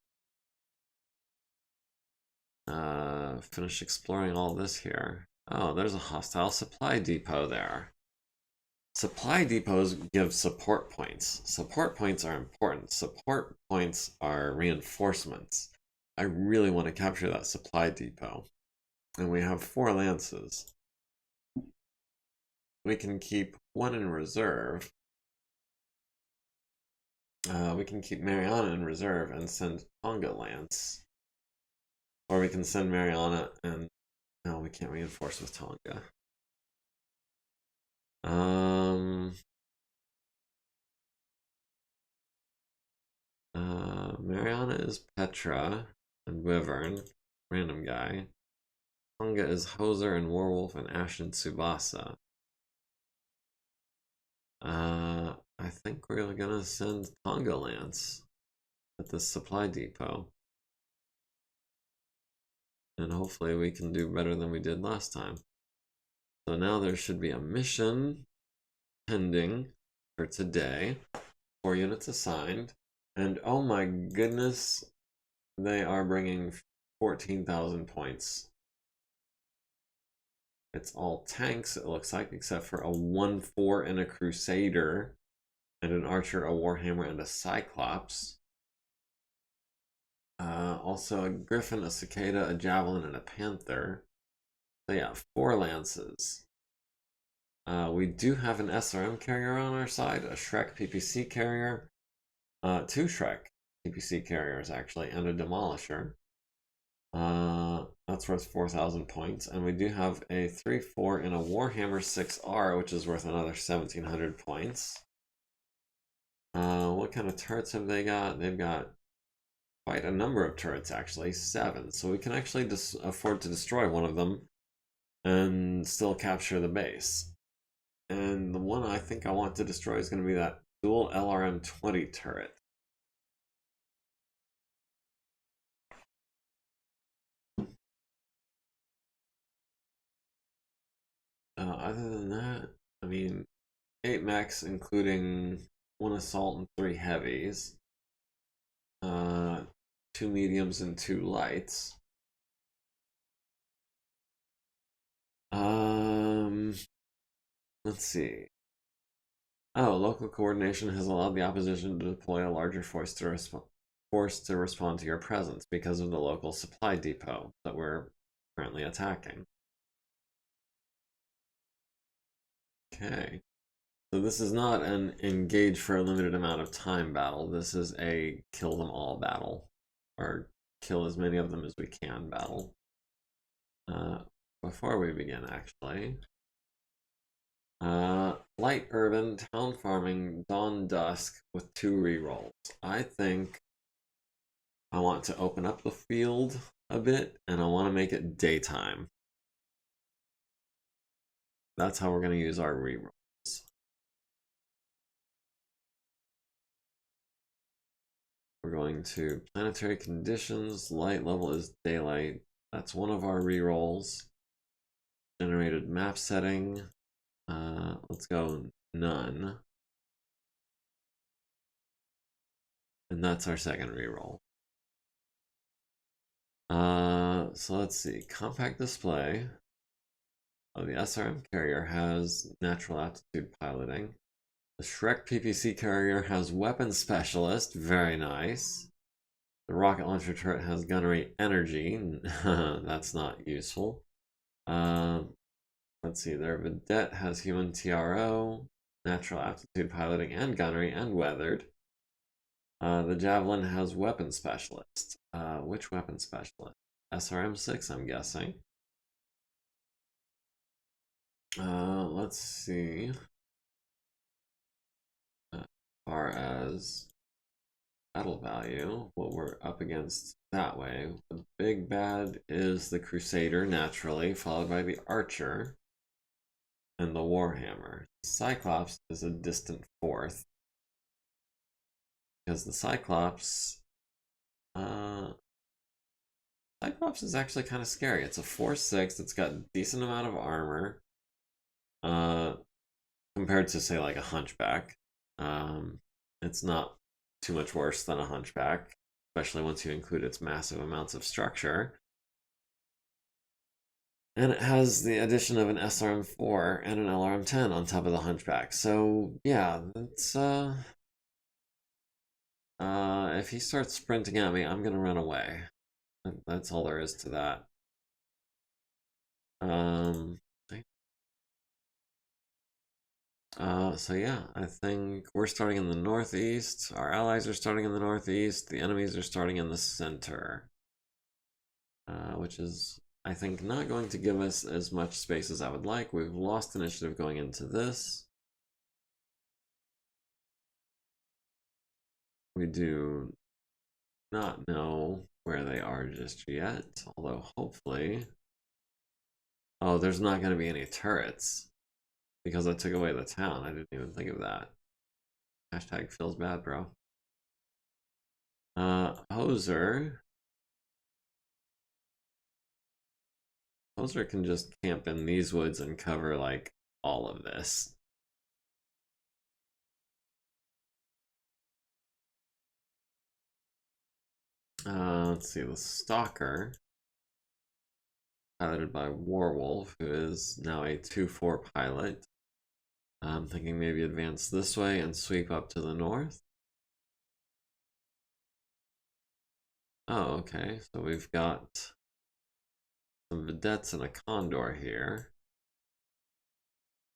finish exploring all this here. Oh, there's a hostile supply depot there. Supply depots give support points. Support points are important. Support points are reinforcements. I really want to capture that supply depot. And we have 4 lances. We can keep 1 in reserve. We can keep Mariana in reserve and send Tonga Lance. Or we can send Mariana and... No, we can't reinforce with Tonga. Mariana is Petra and Wyvern, random guy. Tonga is Hoser and Warwolf and Ashen Tsubasa. I think we're gonna send Tonga Lance at the supply depot. And hopefully we can do better than we did last time. So now there should be a mission pending for today. 4 units assigned. And oh my goodness, they are bringing 14,000 points. It's all tanks, it looks like, except for a 1-4 and a Crusader, and an Archer, a Warhammer, and a Cyclops. Also a Griffin, a Cicada, a Javelin, and a Panther. So yeah, 4 lances. We do have an SRM carrier on our side, a Shrek PPC carrier, 2 Shrek PPC carriers actually, and a Demolisher. That's worth 4,000 points, and we do have a 3-4 in a Warhammer 6R, which is worth another 1,700 points. What kind of turrets have they got? They've got quite a number of turrets, actually, 7. So we can actually afford to destroy one of them and still capture the base. And the one I think I want to destroy is going to be that dual LRM-20 turret. Other than that, I mean, 8 mechs, including 1 assault and 3 heavies. 2 mediums and 2 lights. Let's see. Oh, local coordination has allowed the opposition to deploy a larger force to respond to your presence because of the local supply depot that we're currently attacking. Okay. So this is not an engage for a limited amount of time battle. This is a kill them all battle. Or kill as many of them as we can battle. Before we begin, actually. Light urban, town farming, dawn dusk with 2 rerolls. I think I want to open up the field a bit and I want to make it daytime. That's how we're going to use our rerolls. We're going to planetary conditions, light level is daylight. That's one of our rerolls. Generated map setting. Let's go none. And that's our second reroll. So let's see. Compact display. Oh, the SRM carrier has natural aptitude piloting. The Shrek PPC carrier has weapon specialist. Very nice. The rocket launcher turret has gunnery energy. That's not useful. Let's see. Their vedette has human TRO, natural aptitude piloting, and gunnery, and weathered. The javelin has weapon specialist. Which weapon specialist? SRM6, I'm guessing. Let's see. As far as battle value, what we're up against that way. The big bad is the Crusader, naturally, followed by the Archer and the Warhammer. Cyclops is a distant fourth. Because the Cyclops Cyclops is actually kind of scary. It's a 4/6. It's got a decent amount of armor. Compared to, say, like a Hunchback. It's not too much worse than a Hunchback, especially once you include its massive amounts of structure. And it has the addition of an SRM4 and an LRM10 on top of the Hunchback. So, yeah, it's, if he starts sprinting at me, I'm gonna run away. That's all there is to that. So yeah, I think we're starting in the northeast. Our allies are starting in the northeast. The enemies are starting in the center. Which is, I think, not going to give us as much space as I would like. We've lost initiative going into this. We do not know where they are just yet, although hopefully... Oh, there's not going to be any turrets because I took away the town. I didn't even think of that. Hashtag feels bad, bro. Hoser. Hoser can just camp in these woods and cover, like, all of this. Let's see, the Stalker, piloted by Warwolf, who is now a 2/4 pilot. I'm thinking maybe advance this way and sweep up to the north. Oh, okay, so we've got some vedettes and a condor here.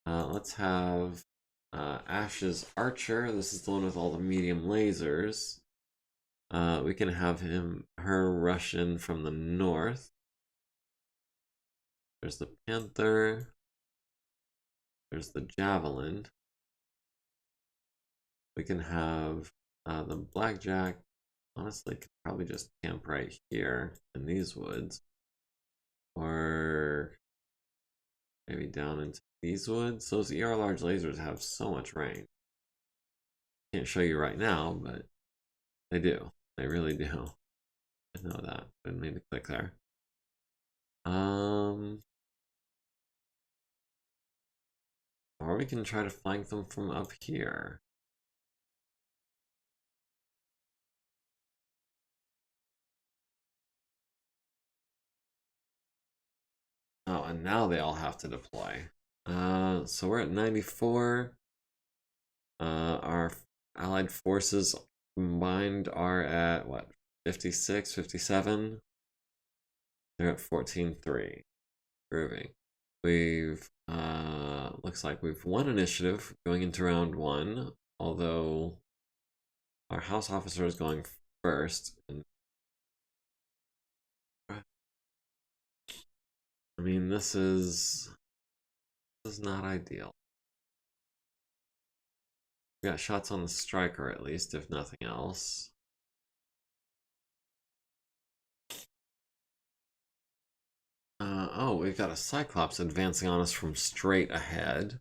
Let's have Ash's Archer. This is the one with all the medium lasers. We can have her rush in from the north. There's the Panther. There's the Javelin. We can have the Blackjack. Honestly, could probably just camp right here in these woods. Or maybe down into these woods. Those ER large lasers have so much range. Can't show you right now, but they do. They really do. I know that. Didn't mean to click there. Or we can try to flank them from up here. Oh, and now they all have to deploy. So we're at 94. Our allied forces combined are at what, 56, 57? They're at 14-3. Groovy. We've looks like we've won initiative going into round 1, although our house officer is going first. And I mean, this is not ideal. We got shots on the striker at least, if nothing else. Oh, we've got a Cyclops advancing on us from straight ahead.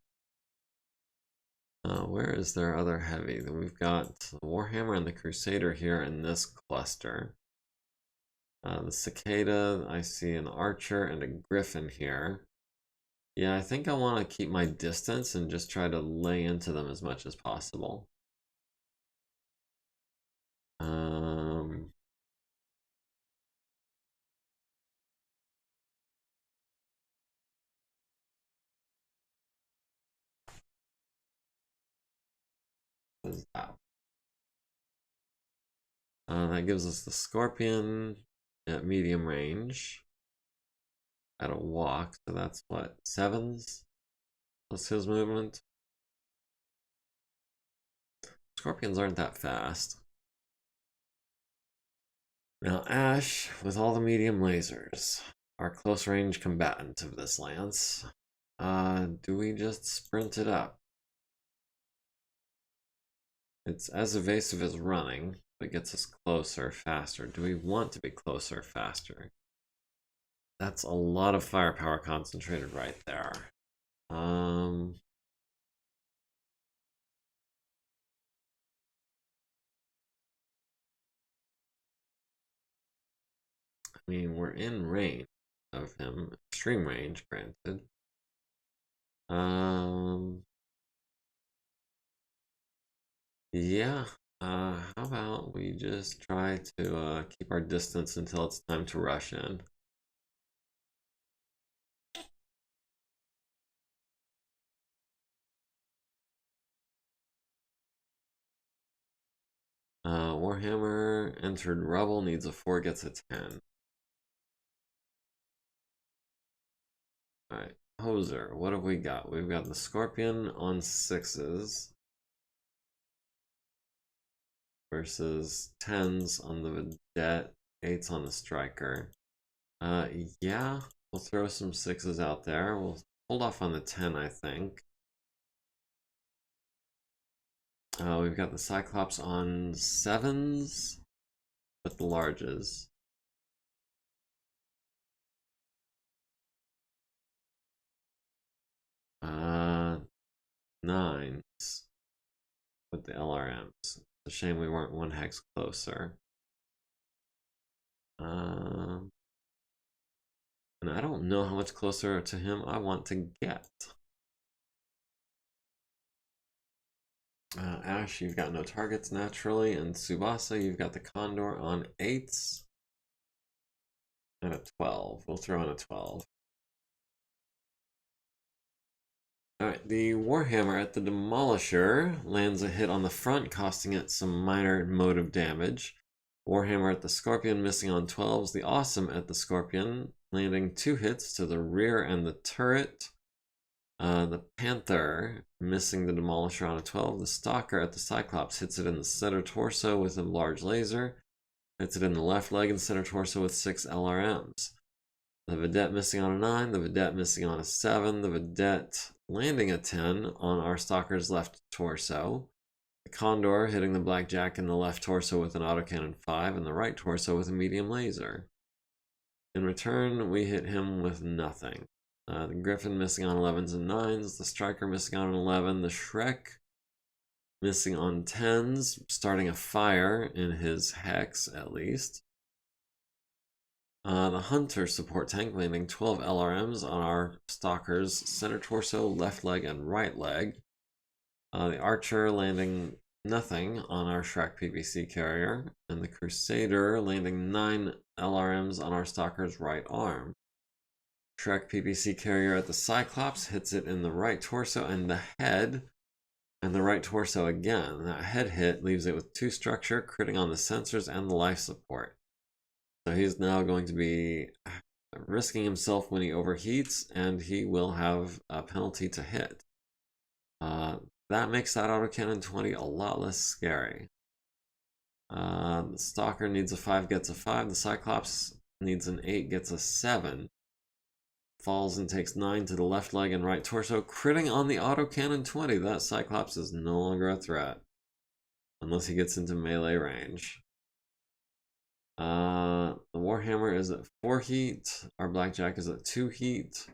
Where is their other heavy? Then we've got the Warhammer and the Crusader here in this cluster. The Cicada, I see an Archer and a Griffin here. Yeah, I think I want to keep my distance and just try to lay into them as much as possible. What is that? That gives us the Scorpion at medium range at a walk, so that's what, 7s? What's his movement? Scorpions aren't that fast. Now Ash, with all the medium lasers, our close range combatant of this lance. Do we just sprint it up? It's as evasive as running, but gets us closer, faster. Do we want to be closer, faster? That's a lot of firepower concentrated right there. I mean, we're in range of him. Extreme range, granted. Yeah. How about we just try to keep our distance until it's time to rush in? Warhammer entered rubble, needs a 4, gets a 10. Alright, Hoser, what have we got? We've got the Scorpion on 6s versus 10s on the Vedette, 8s on the Striker. Yeah, we'll throw some 6s out there. We'll hold off on the 10, I think. We've got the Cyclops on 7s with the larges. Uh, 9s with the LRMs. It's a shame we weren't 1 hex closer. And I don't know how much closer to him I want to get. Ash, you've got no targets naturally, and Tsubasa, you've got the Condor on 8s and a 12. We'll throw in a 12. Alright, the Warhammer at the Demolisher lands a hit on the front, costing it some minor motive damage. Warhammer at the Scorpion missing on 12s. The Awesome at the Scorpion landing 2 hits to the rear and the turret. The Panther missing the Demolisher on a 12. The Stalker at the Cyclops hits it in the center torso with a large laser. Hits it in the left leg and center torso with 6 LRMs. The Vedette missing on a 9. The Vedette missing on a 7. The Vedette landing a 10 on our Stalker's left torso. The Condor hitting the Blackjack in the left torso with an autocannon 5 and the right torso with a medium laser. In return, we hit him with nothing. The Griffin missing on 11s and 9s. The Striker missing on an 11. The Shrek missing on 10s, starting a fire in his hex at least. The Hunter support tank landing 12 LRMs on our Stalker's center torso, left leg, and right leg. The Archer landing nothing on our Shrek PVC carrier, and the Crusader landing 9 LRMs on our Stalker's right arm. Shrek PVC carrier at the Cyclops hits it in the right torso and the head, And the right torso again. That head hit leaves it with 2 structure, critting on the sensors and the life support. So he's now going to be risking himself when he overheats, and he will have a penalty to hit. That makes that autocannon 20 a lot less scary. The Stalker needs a 5, gets a 5. The Cyclops needs an 8, gets a 7. Falls and takes 9 to the left leg and right torso, critting on the autocannon 20. That Cyclops is no longer a threat. Unless he gets into melee range. The Warhammer is at 4 heat. Our Blackjack is at 2 heat.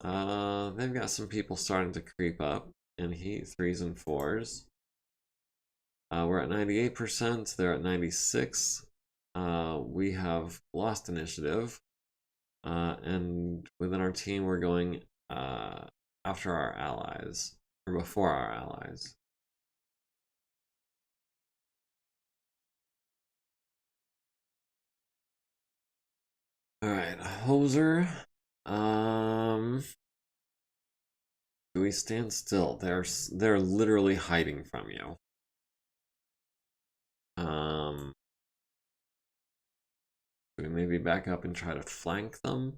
They've got some people starting to creep up in heat, 3s and 4s. We're at 98%. They're at 96. We have lost initiative. And within our team, we're going after our allies, or before our allies. Alright, Hoser. Do we stand still? They're literally hiding from you. Do we maybe back up and try to flank them?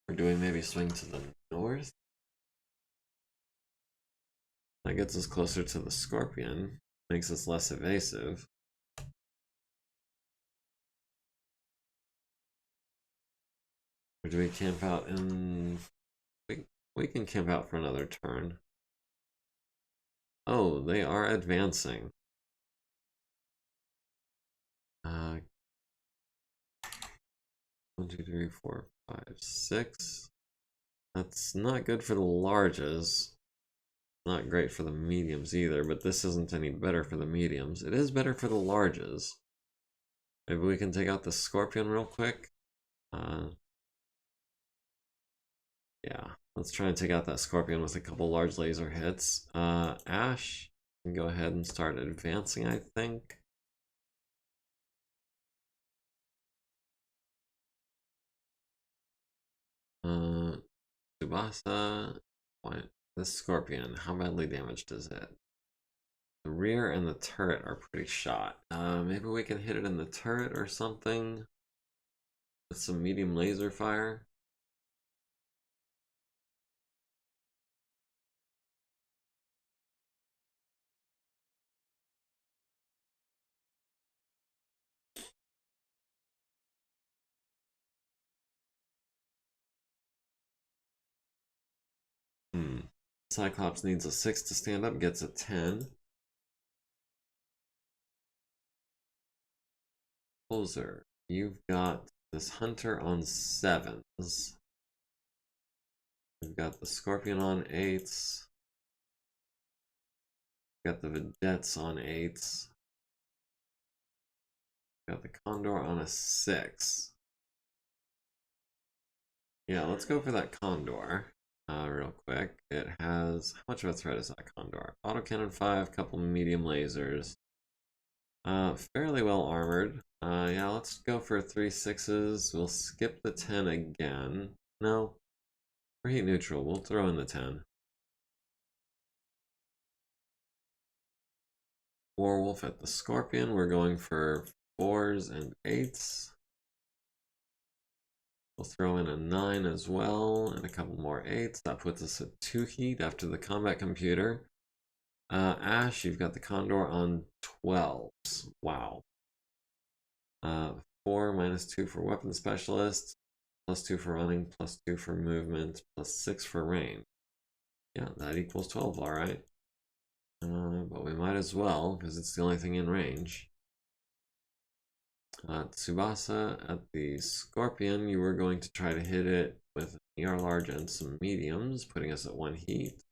Or do we maybe swing to the north? That gets us closer to the Scorpion, makes us less evasive. Or do we camp out in... We can camp out for another turn. Oh, they are advancing. 1, 2, 3, 4, 5, 6. That's not good for the larges. Not great for the mediums either, but this isn't any better for the mediums. It is better for the larges. Maybe we can take out the Scorpion real quick. Yeah, let's try and take out that Scorpion with a couple large laser hits. Ash can go ahead and start advancing, I think. Tsubasa, what? This Scorpion, how badly damaged is it? The rear and the turret are pretty shot. Maybe we can hit it in the turret or something with some medium laser fire. Cyclops needs a 6 to stand up, gets a 10. Closer, you've got this Hunter on 7s. We've got the Scorpion on 8s. We've got the Vedettes on 8s. We've got the Condor on a 6. Yeah, let's go for that Condor real quick. It has... How much of a threat is that Condor? Autocannon 5, couple medium lasers. Fairly well armored. Yeah, let's go for 3 6s. We'll skip the 10 again. No, we're heat neutral. We'll throw in the 10. Warwolf at the Scorpion. We're going for 4s and 8s. We'll throw in a 9 as well, and a couple more 8s. That puts us at 2 heat after the combat computer. Ash, you've got the Condor on 12s. Wow. 4 minus 2 for weapon specialist, plus 2 for running, plus 2 for movement, plus 6 for range. Yeah, that equals 12, alright. But we might as well, because it's the only thing in range. Tsubasa at the Scorpion, you were going to try to hit it with an ER large and some mediums, putting us at 1 heat.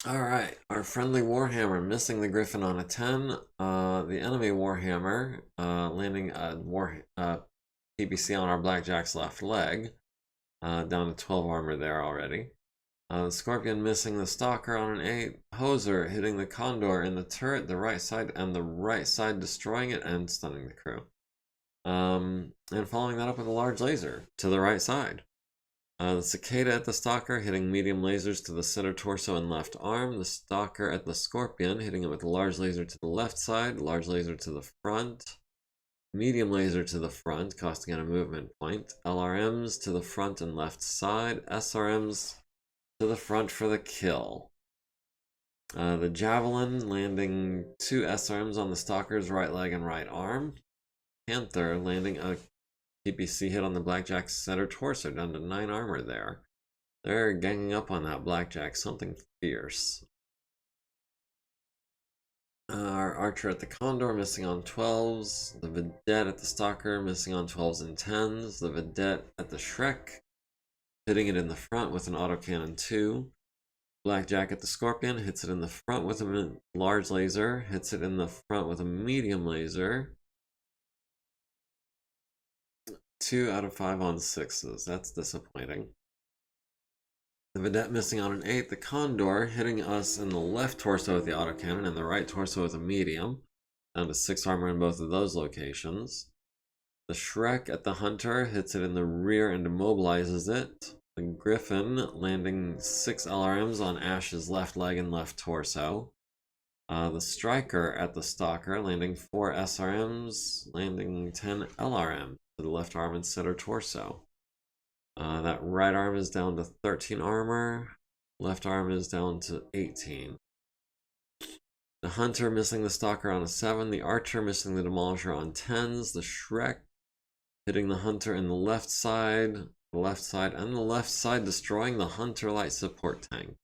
Alright, our friendly Warhammer missing the Griffin on a 10. The enemy Warhammer landing a PBC on our Blackjack's left leg. Down to 12 armor there already. The Scorpion missing the Stalker on an 8. Hoser hitting the Condor in the turret, the right side, and the right side, destroying it and stunning the crew. And following that up with a large laser to the right side. The Cicada at the Stalker, hitting medium lasers to the center torso and left arm. The Stalker at the Scorpion, hitting it with a large laser to the left side, large laser to the front, medium laser to the front, costing out a movement point. LRMs to the front and left side, SRMs to the front for the kill. The Javelin landing 2 SRMs on the Stalker's right leg and right arm. Panther landing a PPC hit on the Blackjack's center torso, down to 9 armor there. They're ganging up on that Blackjack, something fierce. Our Archer at the Condor missing on 12s. The Vedette at the Stalker missing on 12s and 10s. The Vedette at the Shrek hitting it in the front with an autocannon 2. Blackjack at the Scorpion hits it in the front with a large laser, hits it in the front with a medium laser. 2 out of 5 on 6s. That's disappointing. The Vedette missing on an 8. The Condor hitting us in the left torso with the autocannon and the right torso with a medium. Down to 6 armor in both of those locations. The Shrek at the Hunter hits it in the rear and immobilizes it. The Griffin landing 6 LRMs on Ash's left leg and left torso. The Striker at the Stalker landing 4 SRMs, landing 10 LRMs to the left arm and center torso. That right arm is down to 13 armor, left arm is down to 18. The Hunter missing the Stalker on a 7, the Archer missing the Demolisher on 10s, the Shrek hitting the Hunter in the left side, destroying the Hunter light support tank.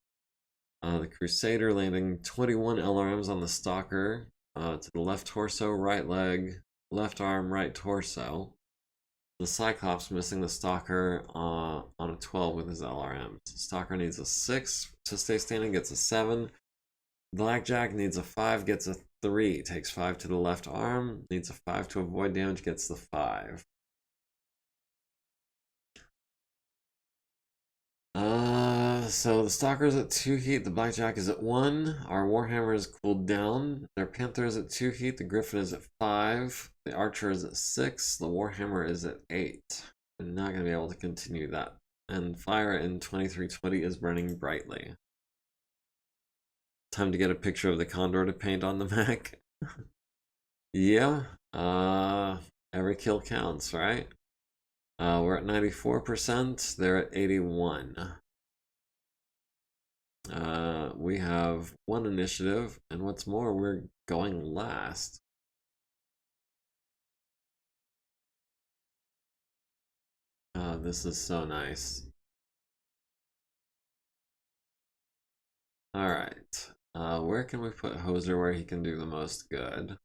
The Crusader landing 21 LRMs on the Stalker, to the left torso, right leg, left arm, right torso. The Cyclops missing the Stalker on a 12 with his LRMs. Stalker needs a 6 to stay standing, gets a 7. Blackjack needs a 5, gets a 3, takes 5 to the left arm, needs a 5 to avoid damage, gets the 5. So the Stalker is at 2 heat, the Blackjack is at 1, our Warhammer is cooled down, their Panther is at 2 heat, the Griffin is at 5, the Archer is at 6, the Warhammer is at 8. I'm not going to be able to continue that. And fire in 2320 is burning brightly. Time to get a picture of the Condor to paint on the Mech. Yeah, every kill counts, right? We're at 94%, they're at 81. We have 1 initiative, and what's more, we're going last. This is so nice. Alright, where can we put Hoser where he can do the most good?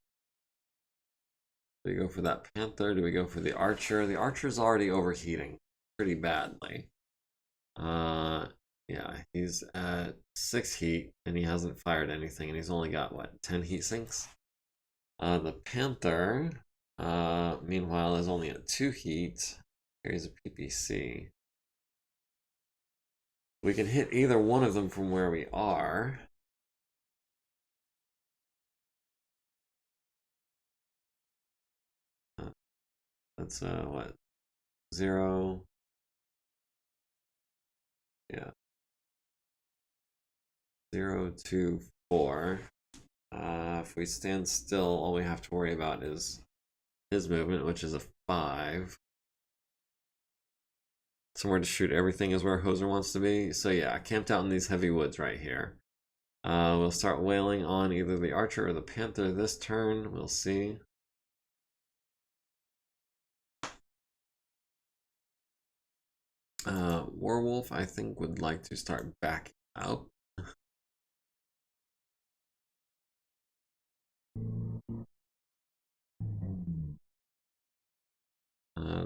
Do we go for that Panther? Do we go for the Archer? The Archer's already overheating pretty badly. Yeah, he's at 6 heat, and he hasn't fired anything, and he's only got, what, 10 heat sinks? The Panther, meanwhile, is only at 2 heat. Here's a PPC. We can hit either one of them from where we are. That's, what? 0. Yeah. 0, 2, 4. If we stand still, all we have to worry about is his movement, which is a 5. Somewhere to shoot everything is where Hoser wants to be. So yeah, camped out in these heavy woods right here. We'll start wailing on either the Archer or the Panther this turn. We'll see. Warwolf, I think, would like to start backing out.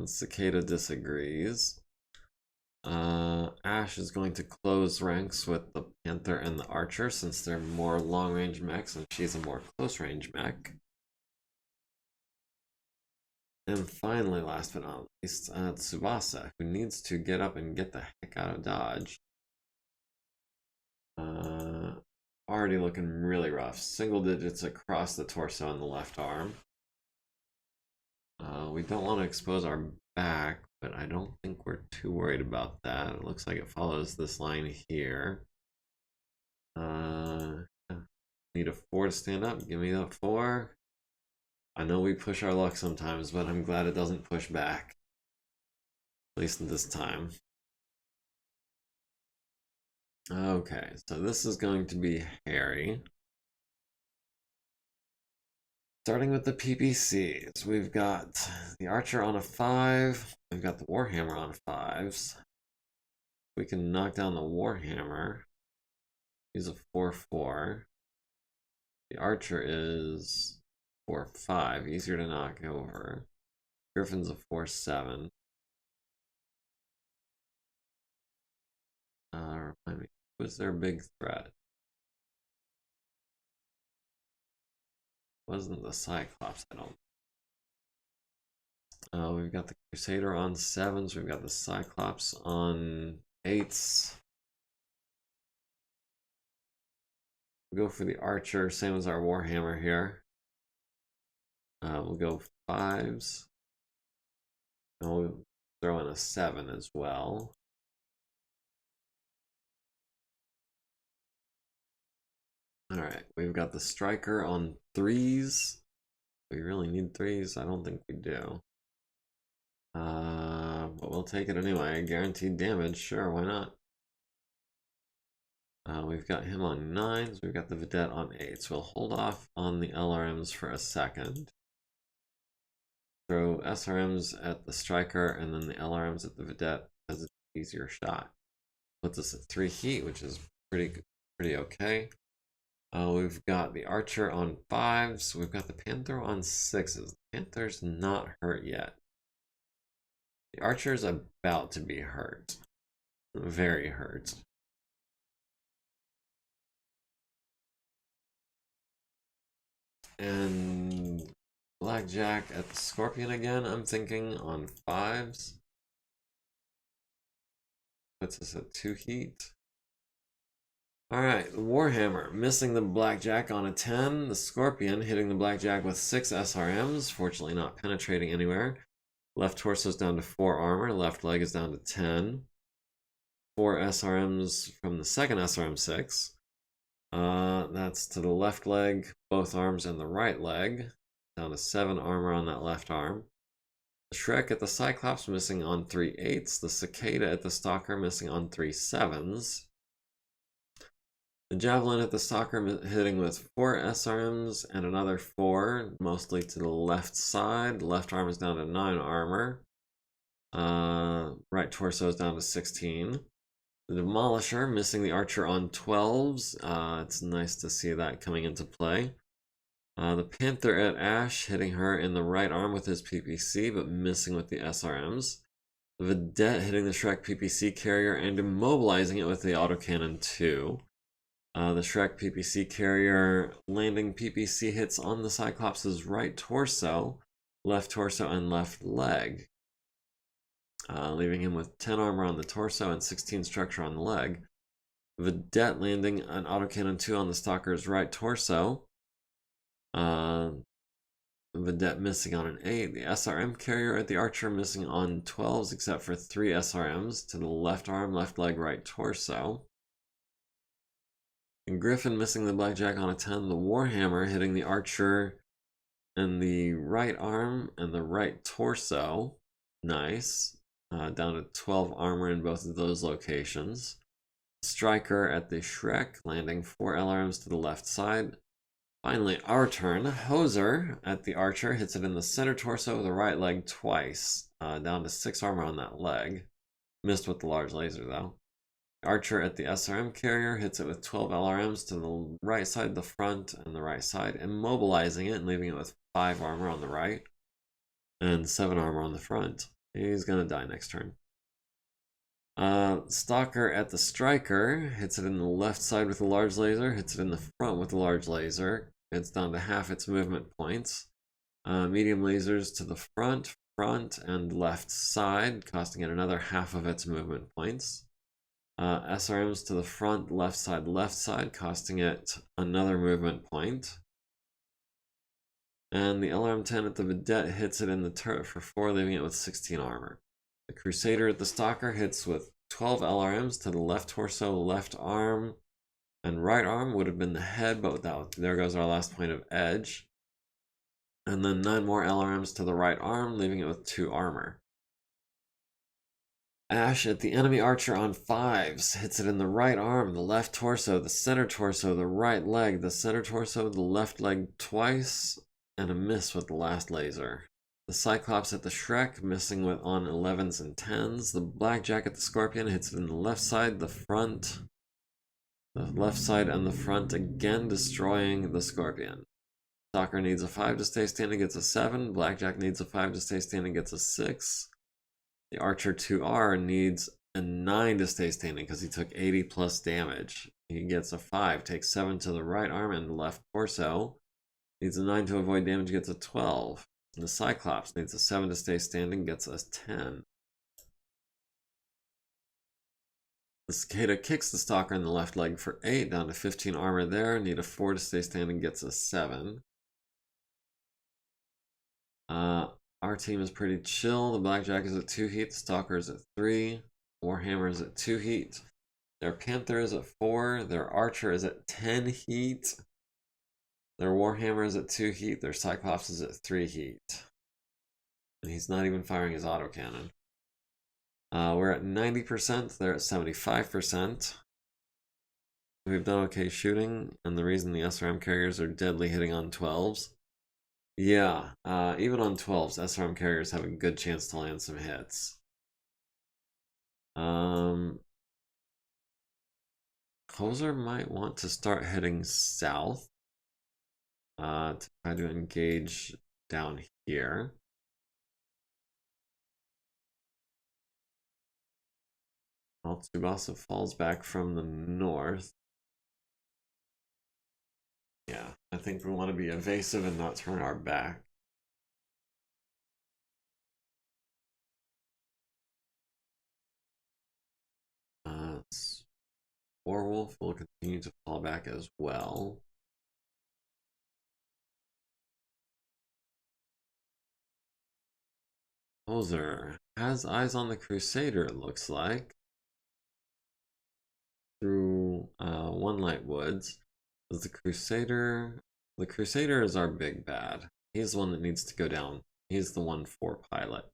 Cicada disagrees. Ash is going to close ranks with the Panther and the Archer since they're more long-range mechs and she's a more close-range mech. And finally, last but not least, Tsubasa, who needs to get up and get the heck out of Dodge. Already looking really rough. Single digits across the torso and the left arm. We don't want to expose our back, but I don't think we're too worried about that. It looks like it follows this line here. Need a 4 to stand up. Give me that 4. I know we push our luck sometimes, but I'm glad it doesn't push back. At least this time. Okay, so this is going to be hairy. Starting with the PPCs, we've got the Archer on a 5. We've got the Warhammer on 5s. We can knock down the Warhammer. He's a 4/4. The Archer is 4/5, easier to knock over. Griffin's a 4/7. Remind me, who's their big threat? Wasn't the Cyclops, I don't. We've got the Crusader on 7s. We've got the Cyclops on 8s. We'll go for the Archer, same as our Warhammer here. We'll go 5s. And we'll throw in a 7 as well. Alright, we've got the Striker on 3s. We really need 3s? I don't think we do. But we'll take it anyway. Guaranteed damage, sure, why not? We've got him on 9s. We've got the Vedette on 8s. We'll hold off on the LRMs for a second. Throw SRMs at the Striker and then the LRMs at the Vedette as an easier shot. Puts us at 3 heat, which is pretty okay. We've got the Archer on 5s. We've got the Panther on 6s. The Panther's not hurt yet. The Archer's about to be hurt. Very hurt. And Blackjack at the Scorpion again, I'm thinking, on 5s. Puts us at 2 heat. Alright, the Warhammer missing the Blackjack on a 10. The Scorpion hitting the Blackjack with 6 SRMs, fortunately not penetrating anywhere. Left torso's down to 4 armor, left leg is down to 10. 4 SRMs from the second SRM 6. That's to the left leg, both arms, and the right leg. Down to 7 armor on that left arm. The Shrek at the Cyclops missing on 3 8s. The Cicada at the Stalker missing on 3 7s. The Javelin at the Stalker hitting with 4 SRMs and another 4, mostly to the left side. Left arm is down to 9 armor. Right torso is down to 16. The Demolisher missing the Archer on 12s. It's nice to see that coming into play. The Panther at Ash hitting her in the right arm with his PPC, but missing with the SRMs. The Vedette hitting the Shrek PPC carrier and immobilizing it with the autocannon 2. The Shrek PPC carrier landing PPC hits on the Cyclops' right torso, left leg. Leaving him with 10 armor on the torso and 16 structure on the leg. Vedette landing an autocannon 2 on the Stalker's right torso. Vedette missing on an 8. The SRM carrier at the Archer missing on 12s except for 3 SRMs to the left arm, left leg, right torso. And Griffin missing the Blackjack on a 10. The Warhammer hitting the Archer in the right arm and the right torso. Nice. Down to 12 armor in both of those locations. Striker at the Shrek, landing 4 LRMs to the left side. Finally, our turn. Hoser at the Archer hits it in the center torso with the right leg twice. Down to 6 armor on that leg. Missed with the large laser though. Archer at the SRM carrier hits it with 12 LRMs to the right side, the front, and the right side, immobilizing it and leaving it with 5 armor on the right and 7 armor on the front. He's gonna die next turn. Stalker at the Striker hits it in the left side with a large laser, hits it in the front with a large laser. It's down to half its movement points. Medium lasers to the front, and left side, costing it another half of its movement points. SRMs to the front, left side, costing it another movement point. And the LRM-10 at the Vedette hits it in the turret for 4, leaving it with 16 armor. The Crusader at the Stalker hits with 12 LRMs to the left torso, left arm, and right arm would have been the head, but there goes our last point of edge. And then 9 more LRMs to the right arm, leaving it with 2 armor. Ash at the enemy archer on 5s, hits it in the right arm, the left torso, the center torso, the right leg, the center torso, the left leg twice, and a miss with the last laser. The Cyclops at the Shrek, missing with on 11s and 10s. The Blackjack at the Scorpion hits it in the left side, the front, the left side and the front, again destroying the Scorpion. Stalker needs a 5 to stay standing, gets a 7. Blackjack needs a 5 to stay standing, gets a 6. The Archer 2R needs a 9 to stay standing because he took 80 plus damage. He gets a 5, takes 7 to the right arm and left torso. Needs a 9 to avoid damage, gets a 12. The Cyclops needs a 7 to stay standing, gets a 10. The Cicada kicks the Stalker in the left leg for 8, down to 15 armor there. Need a 4 to stay standing, gets a 7. Our team is pretty chill. The Blackjack is at 2 heat, the Stalker is at 3. Warhammer is at 2 heat. Their Panther is at 4. Their Archer is at 10 heat. Their Warhammer is at 2 heat. Their Cyclops is at 3 heat. And he's not even firing his autocannon. We're at 90%. They're at 75%. We've done okay shooting, and the reason the SRM carriers are deadly hitting on 12s. Yeah, even on 12s, SRM carriers have a good chance to land some hits. Hoser might want to start heading south to try to engage down here. Tsubasa falls back from the north. Yeah, I think we want to be evasive and not turn our back. Warwolf will continue to fall back as well. Hoser has eyes on the Crusader, it looks like. Through One Light Woods. Is the Crusader is our big bad. He's the one that needs to go down. He's the 1-4 pilot.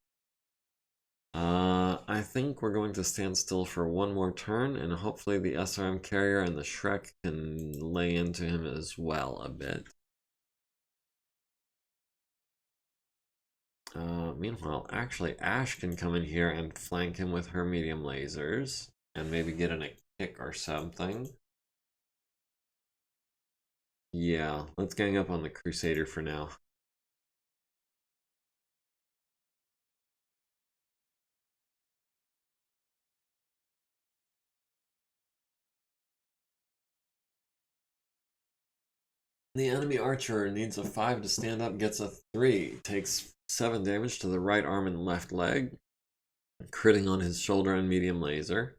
I think we're going to stand still for one more turn, and hopefully the SRM carrier and the Shrek can lay into him as well a bit. Meanwhile, actually, Ash can come in here and flank him with her medium lasers, and maybe get in a kick or something. Yeah, let's gang up on the Crusader for now. The enemy archer needs a 5 to stand up, gets a 3, takes 7 damage to the right arm and left leg, critting on his shoulder and medium laser.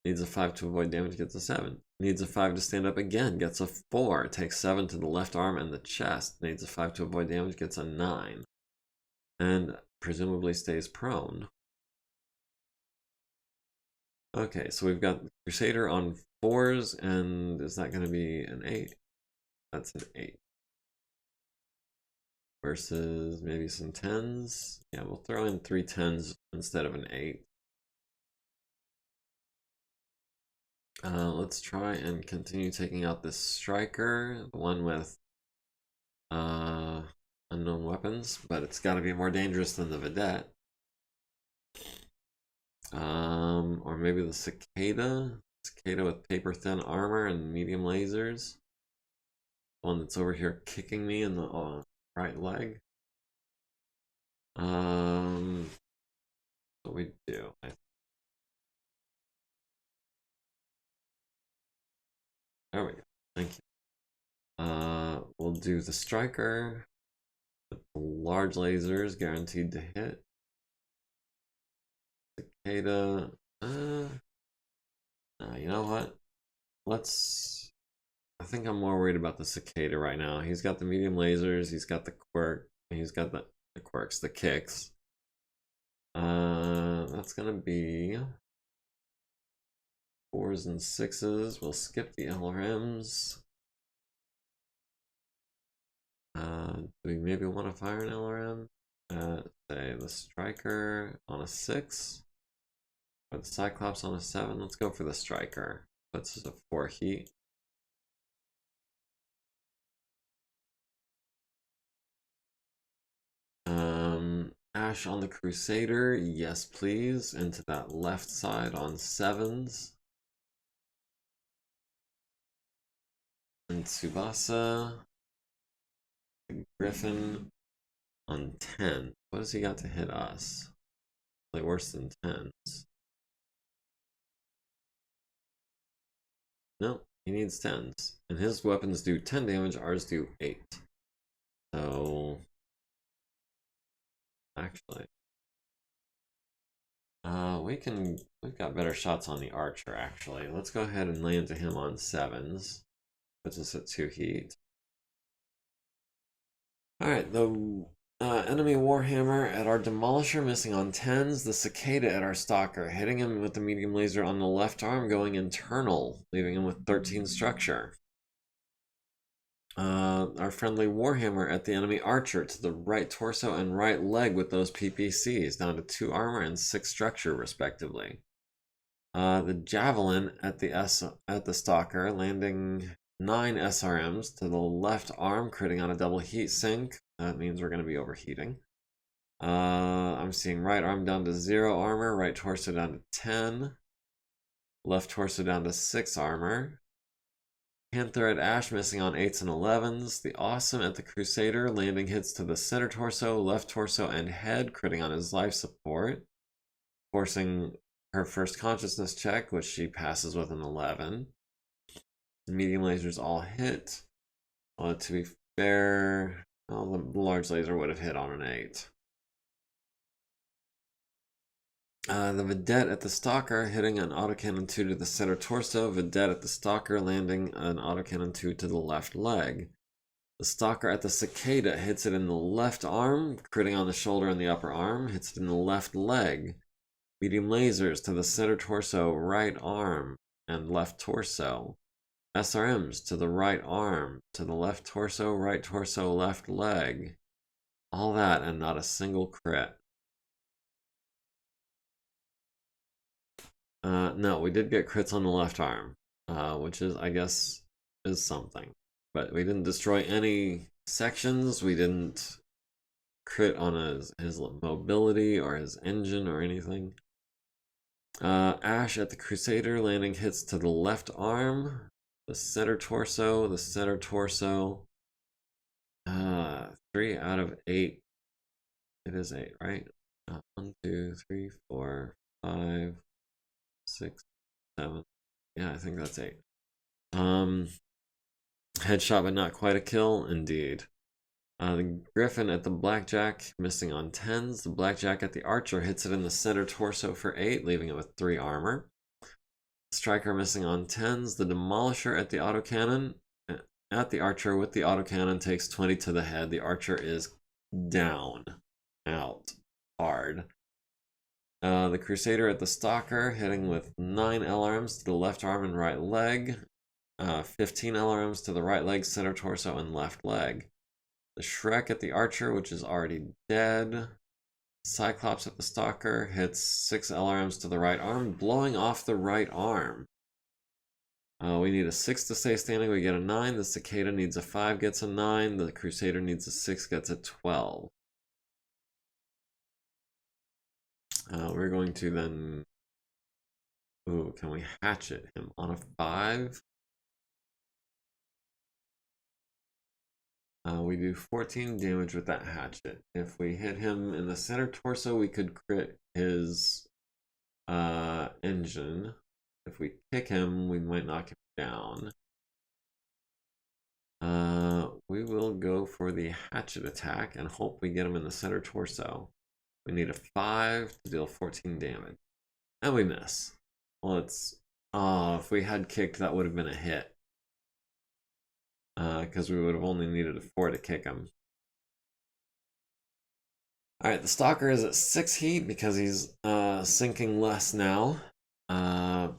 Needs a 5 to avoid damage, gets a 7. Needs a 5 to stand up again, gets a 4, takes 7 to the left arm and the chest. Needs a 5 to avoid damage, gets a 9. And presumably stays prone. Okay, so we've got Crusader on 4s, and is that going to be an 8? That's an 8. Versus maybe some 10s. Yeah, we'll throw in 3 10s instead of an 8. Let's try and continue taking out this striker, the one with unknown weapons, but it's got to be more dangerous than the Vedette. Or maybe the Cicada with paper thin armor and medium lasers. One that's over here kicking me in the right leg. What we do? There we go. Thank you. We'll do the striker with the large lasers guaranteed to hit. Cicada. You know what? Let's. I think I'm more worried about the cicada right now. He's got the medium lasers. He's got the quirk. He's got the quirks, the kicks. That's gonna be 4s and 6s. We'll skip the LRMs. Do we maybe want to fire an LRM? Say the striker on a 6. Or the Cyclops on a 7. Let's go for the striker. Puts us a 4 heat. Ash on the Crusader, yes please. Into that left side on 7s. And Tsubasa. Griffin on 10. What has he got to hit us? Like worse than 10s. No, he needs 10s. And his weapons do 10 damage, ours do 8. So actually, we've got better shots on the archer actually. Let's go ahead and land to him on 7s. Puts us at 2 heat. Alright, the enemy Warhammer at our Demolisher missing on 10s. The Cicada at our Stalker, hitting him with the medium laser on the left arm, going internal, leaving him with 13 structure. Our friendly Warhammer at the enemy Archer to the right torso and right leg with those PPCs, down to 2 armor and 6 structure respectively. The Javelin at the Stalker, landing 9 SRMs to the left arm, critting on a double heat sink. That means we're going to be overheating. I'm seeing right arm down to 0 armor, right torso down to 10, left torso down to 6 armor. Panther at Ash missing on 8s and 11s. The Awesome at the Crusader, landing hits to the center torso, left torso, and head, critting on his life support, forcing her first consciousness check, which she passes with an 11. The medium lasers all hit. Well, to be fair, well, the large laser would have hit on an 8. The Vedette at the Stalker, hitting an autocannon 2 to the center torso. Vedette at the Stalker, landing an autocannon 2 to the left leg. The Stalker at the Cicada hits it in the left arm, critting on the shoulder and the upper arm. Hits it in the left leg. Medium lasers to the center torso, right arm, and left torso. SRMs to the right arm, to the left torso, left leg. All that and not a single crit. No, we did get crits on the left arm, which is, I guess, is something. But we didn't destroy any sections. We didn't crit on his mobility or his engine or anything. Ash at the Crusader, landing hits to the left arm, the center torso, 3 out of 8. It is 8, right? 1, 2, 3, 4, 5, 6, 7. Yeah, I think that's 8. Headshot, but not quite a kill, indeed. The Griffin at the Blackjack, missing on 10s. The Blackjack at the Archer hits it in the center torso for 8, leaving it with 3 armor. Striker missing on 10s. The Demolisher at the autocannon at the Archer with the autocannon takes 20 to the head. The Archer is down, out, hard. The Crusader at the Stalker, hitting with 9 LRMs to the left arm and right leg. 15 LRMs to the right leg, center torso, and left leg. The Shrek at the Archer, which is already dead. Cyclops at the Stalker hits 6 LRMs to the right arm, blowing off the right arm. We need a 6 to stay standing, we get a 9. The Cicada needs a 5, gets a 9. The Crusader needs a 6, gets a 12. We're going to then... Ooh, can we hatchet him on a 5? We do 14 damage with that hatchet. If we hit him in the center torso, we could crit his engine. If we kick him, we might knock him down. We will go for the hatchet attack and hope we get him in the center torso. We need a 5 to deal 14 damage. And we miss. Well, it's Oh, if we had kicked, that would have been a hit. Because we would have only needed a 4 to kick him. Alright, the Stalker is at 6 heat because he's sinking less now. The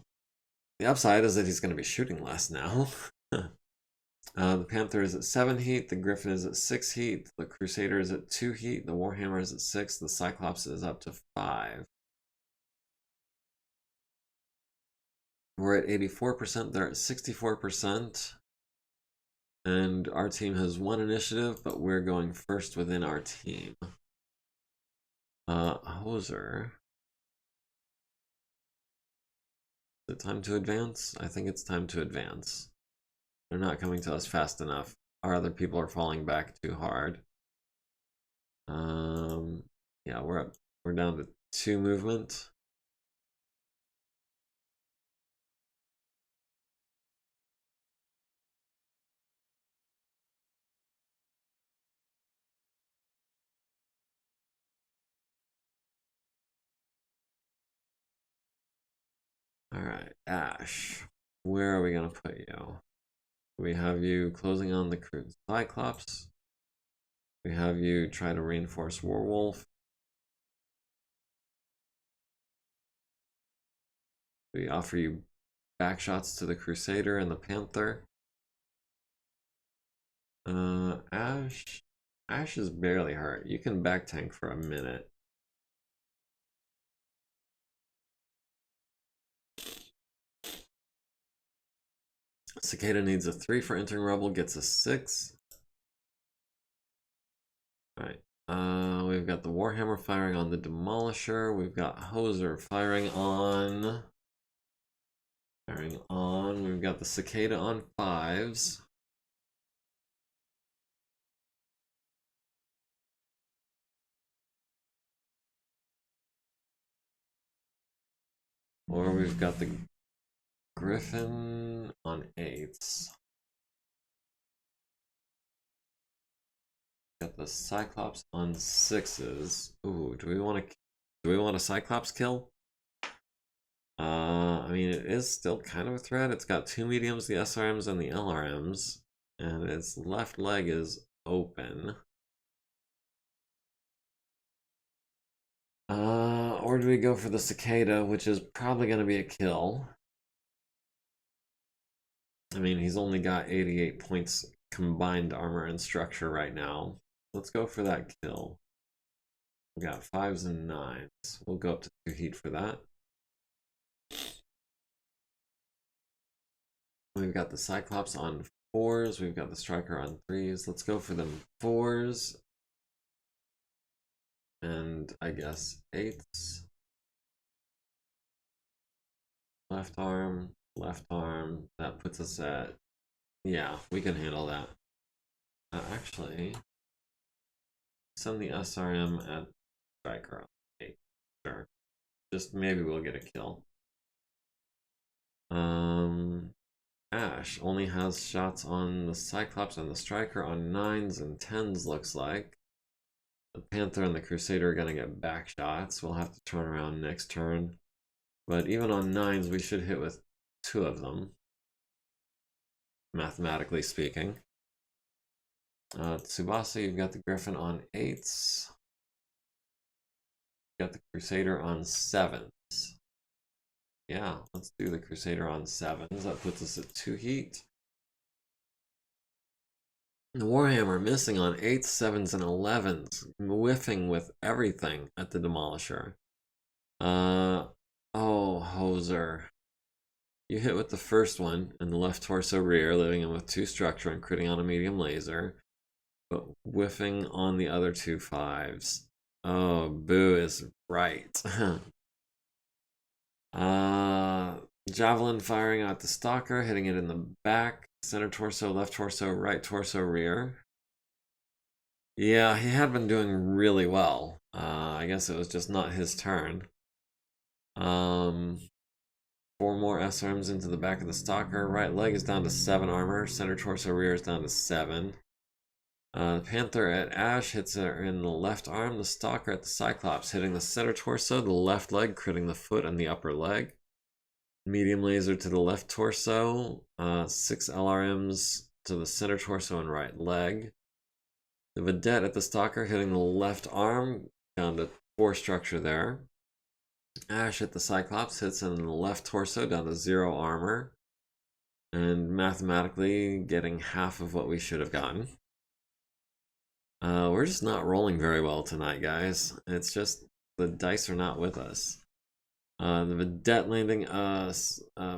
upside is that he's going to be shooting less now. The Panther is at 7 heat, the Griffin is at 6 heat, the Crusader is at 2 heat, the Warhammer is at 6, the Cyclops is up to 5. We're at 84%, they're at 64%. And our team has 1 initiative, but we're going first within our team. Hoser. Is it time to advance? I think it's time to advance. They're not coming to us fast enough. Our other people are falling back too hard. Yeah, we're down to 2 movement. Alright, Ash. Where are we gonna put you? We have you closing on the Cyclops. We have you try to reinforce Warwolf. We offer you back shots to the Crusader and the Panther. Ash. Ash is barely hurt. You can back tank for a minute. Cicada needs a 3 for entering Rebel, gets a 6. Alright. We've got the Warhammer firing on the Demolisher. We've got Hoser firing on. We've got the Cicada on 5s. Or we've got the Griffin on 8s. Got the Cyclops on 6s. Ooh, do we want a Cyclops kill? I mean, it is still kind of a threat. It's got 2 mediums, the SRMs and the LRMs, and its left leg is open. Or do we go for the Cicada, which is probably going to be a kill? I mean, he's only got 88 points combined armor and structure right now. Let's go for that kill. We got 5s and 9s. We'll go up to 2 heat for that. We've got the Cyclops on 4s. We've got the Striker on 3s. Let's go for them 4s. And I guess 8s. Left arm. That puts us at... Yeah, we can handle that. Actually, send the SRM at Striker on 8. Sure. Just maybe we'll get a kill. Ash only has shots on the Cyclops and the Striker on 9s and 10s, looks like. The Panther and the Crusader are going to get back shots. We'll have to turn around next turn. But even on 9s, we should hit with 2 of them, mathematically speaking. Tsubasa, you've got the Griffin on 8s. You've got the Crusader on 7s. Yeah, let's do the Crusader on 7s. That puts us at 2 heat. The Warhammer missing on 8s, 7s, and 11s. Whiffing with everything at the Demolisher. Oh, Hoser. You hit with the first one in the left torso rear, leaving him with 2 structure and critting on a medium laser. But whiffing on the other 2 5s. Oh, Boo is right. Javelin firing at the Stalker, hitting it in the back, center torso, left torso, right torso, rear. Yeah, he had been doing really well. I guess it was just not his turn. 4 more SRMs into the back of the Stalker. Right leg is down to 7 armor. Center torso, rear is down to 7. Panther at Ash hits her in the left arm. The Stalker at the Cyclops, hitting the center torso, the left leg, critting the foot and the upper leg. medium laser to the left torso, 6 LRMs to the center torso and right leg. The Vedette at the stalker hitting the left arm, down to 4 structure there. Ash at the Cyclops hits in the left torso, down to 0 armor. And mathematically getting half of what we should have gotten. We're just not rolling very well tonight, guys. It's just the dice are not with us. The Vedette landing a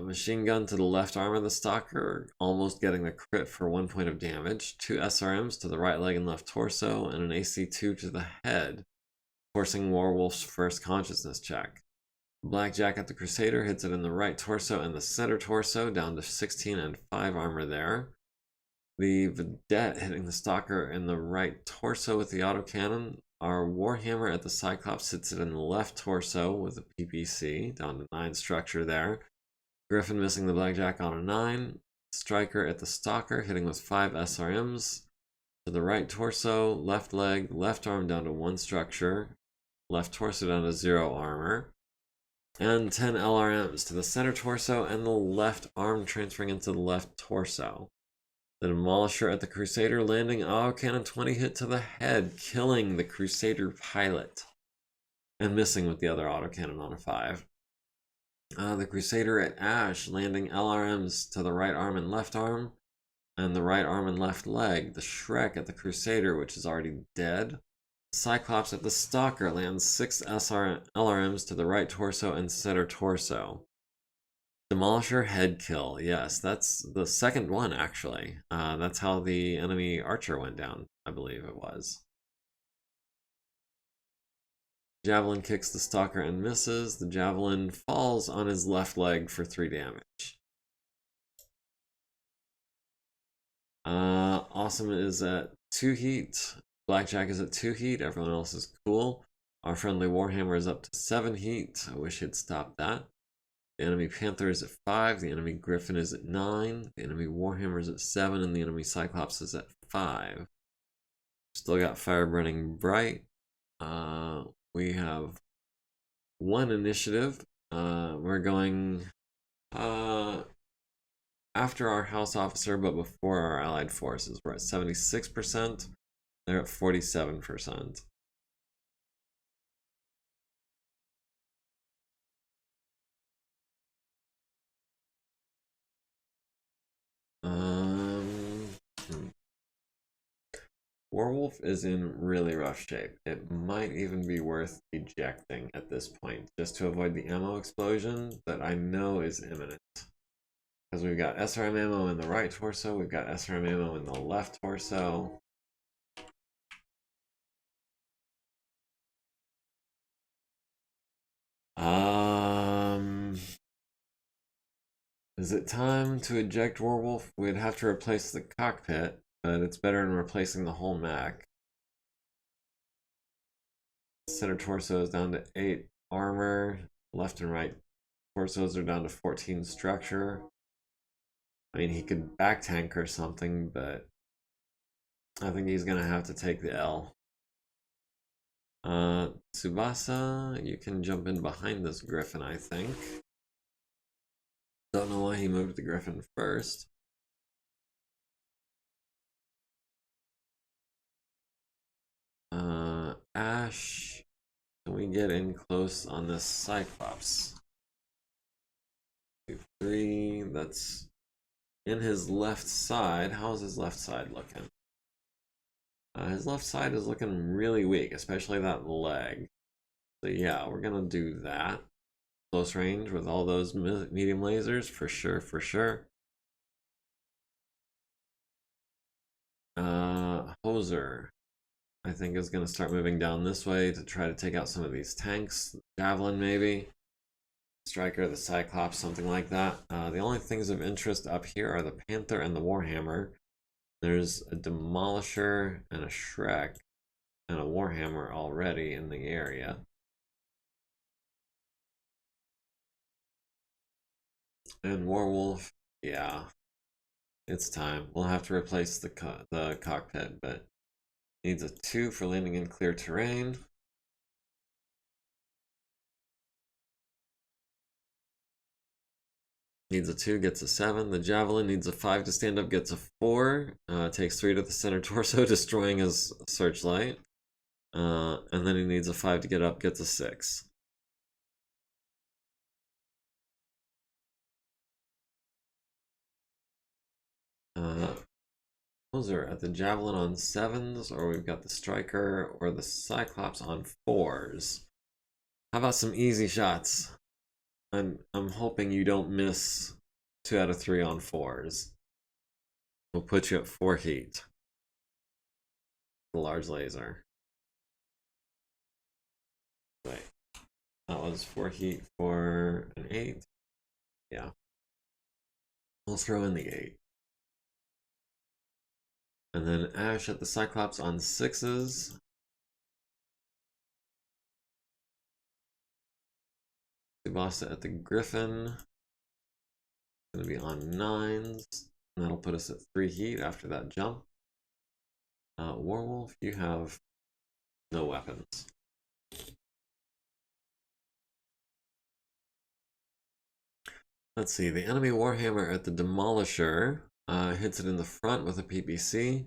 machine gun to the left arm of the stalker, almost getting the crit for 1 point of damage. 2 SRMs to the right leg and left torso, and an AC2 to the head, forcing Warwolf's first consciousness check. Blackjack at the Crusader hits it in the right torso and the center torso, down to 16 and 5 armor there. The Vedette hitting the stalker in the right torso with the autocannon. Our Warhammer at the Cyclops hits it in the left torso with a PPC, down to 9 structure there. Griffin missing the Blackjack on a 9. Striker at the Stalker hitting with 5 SRMs. To the right torso, left leg, left arm down to 1 structure. Left torso down to 0 armor. And 10 LRMs to the center torso and the left arm transferring into the left torso. The Demolisher at the Crusader landing autocannon 20 hit to the head, killing the Crusader pilot. And missing with the other autocannon on a 5. The Crusader at Ash landing LRMs to the right arm and left arm. And the right arm and left leg. The Shrek at the Crusader, which is already dead. Cyclops at the Stalker lands 6 LRMs to the right torso and center torso. Demolisher head kill. Yes, that's the second one, actually. That's how the enemy archer went down, I believe it was. Javelin kicks the stalker and misses. The javelin falls on his left leg for 3 damage. Awesome is at 2 heat. Blackjack is at 2 heat. Everyone else is cool. Our friendly Warhammer is up to 7 heat. I wish he'd stopped that. The enemy Panther is at 5, the enemy Griffin is at 9, the enemy Warhammer is at 7, and the enemy Cyclops is at 5. Still got fire burning bright. We have 1 initiative. We're going after our house officer, but before our allied forces. We're at 76%. They're at 47%. Warwolf is in really rough shape. It might even be worth ejecting at this point, just to avoid the ammo explosion that I know is imminent. Because we've got SRM ammo in the right torso, we've got SRM ammo in the left torso. Is it time to eject Warwolf? We'd have to replace the cockpit, but it's better than replacing the whole mech. Center torso is down to 8 armor. Left and right torsos are down to 14 structure. I mean, he could back tank or something, but I think he's gonna have to take the L. Tsubasa, you can jump in behind this Griffin, I think. Don't know why he moved the Griffin first. Ash, can we get in close on this Cyclops? 2, 3, that's in his left side. How's his left side looking? His left side is looking really weak, especially that leg. So yeah, we're gonna do that. Close range with all those medium lasers, for sure, for sure. Hoser, I think, is gonna start moving down this way to try to take out some of these tanks. Javelin, maybe. Striker, the Cyclops, something like that. The only things of interest up here are the Panther and the Warhammer. There's a Demolisher and a Shrek and a Warhammer already in the area. And Warwolf, yeah, it's time. We'll have to replace the cockpit, but needs a 2 for landing in clear terrain. needs a 2, gets a 7. The Javelin needs a 5 to stand up, gets a 4. Takes 3 to the center torso, destroying his searchlight. And then he needs a 5 to get up, gets a 6. Those are at the Javelin on 7s, or we've got the Striker or the Cyclops on 4s. How about some easy shots? I'm hoping you don't miss 2 out of 3 on 4s. We'll put you at 4 heat. The large laser. Wait. That was 4 heat for an 8. Yeah. We'll throw in the 8. And then Ash at the Cyclops on 6s. Tsubasa at the Griffin. Gonna be on 9s. And that'll put us at 3 heat after that jump. Warwolf, you have no weapons. Let's see, the enemy Warhammer at the Demolisher hits it in the front with a PPC.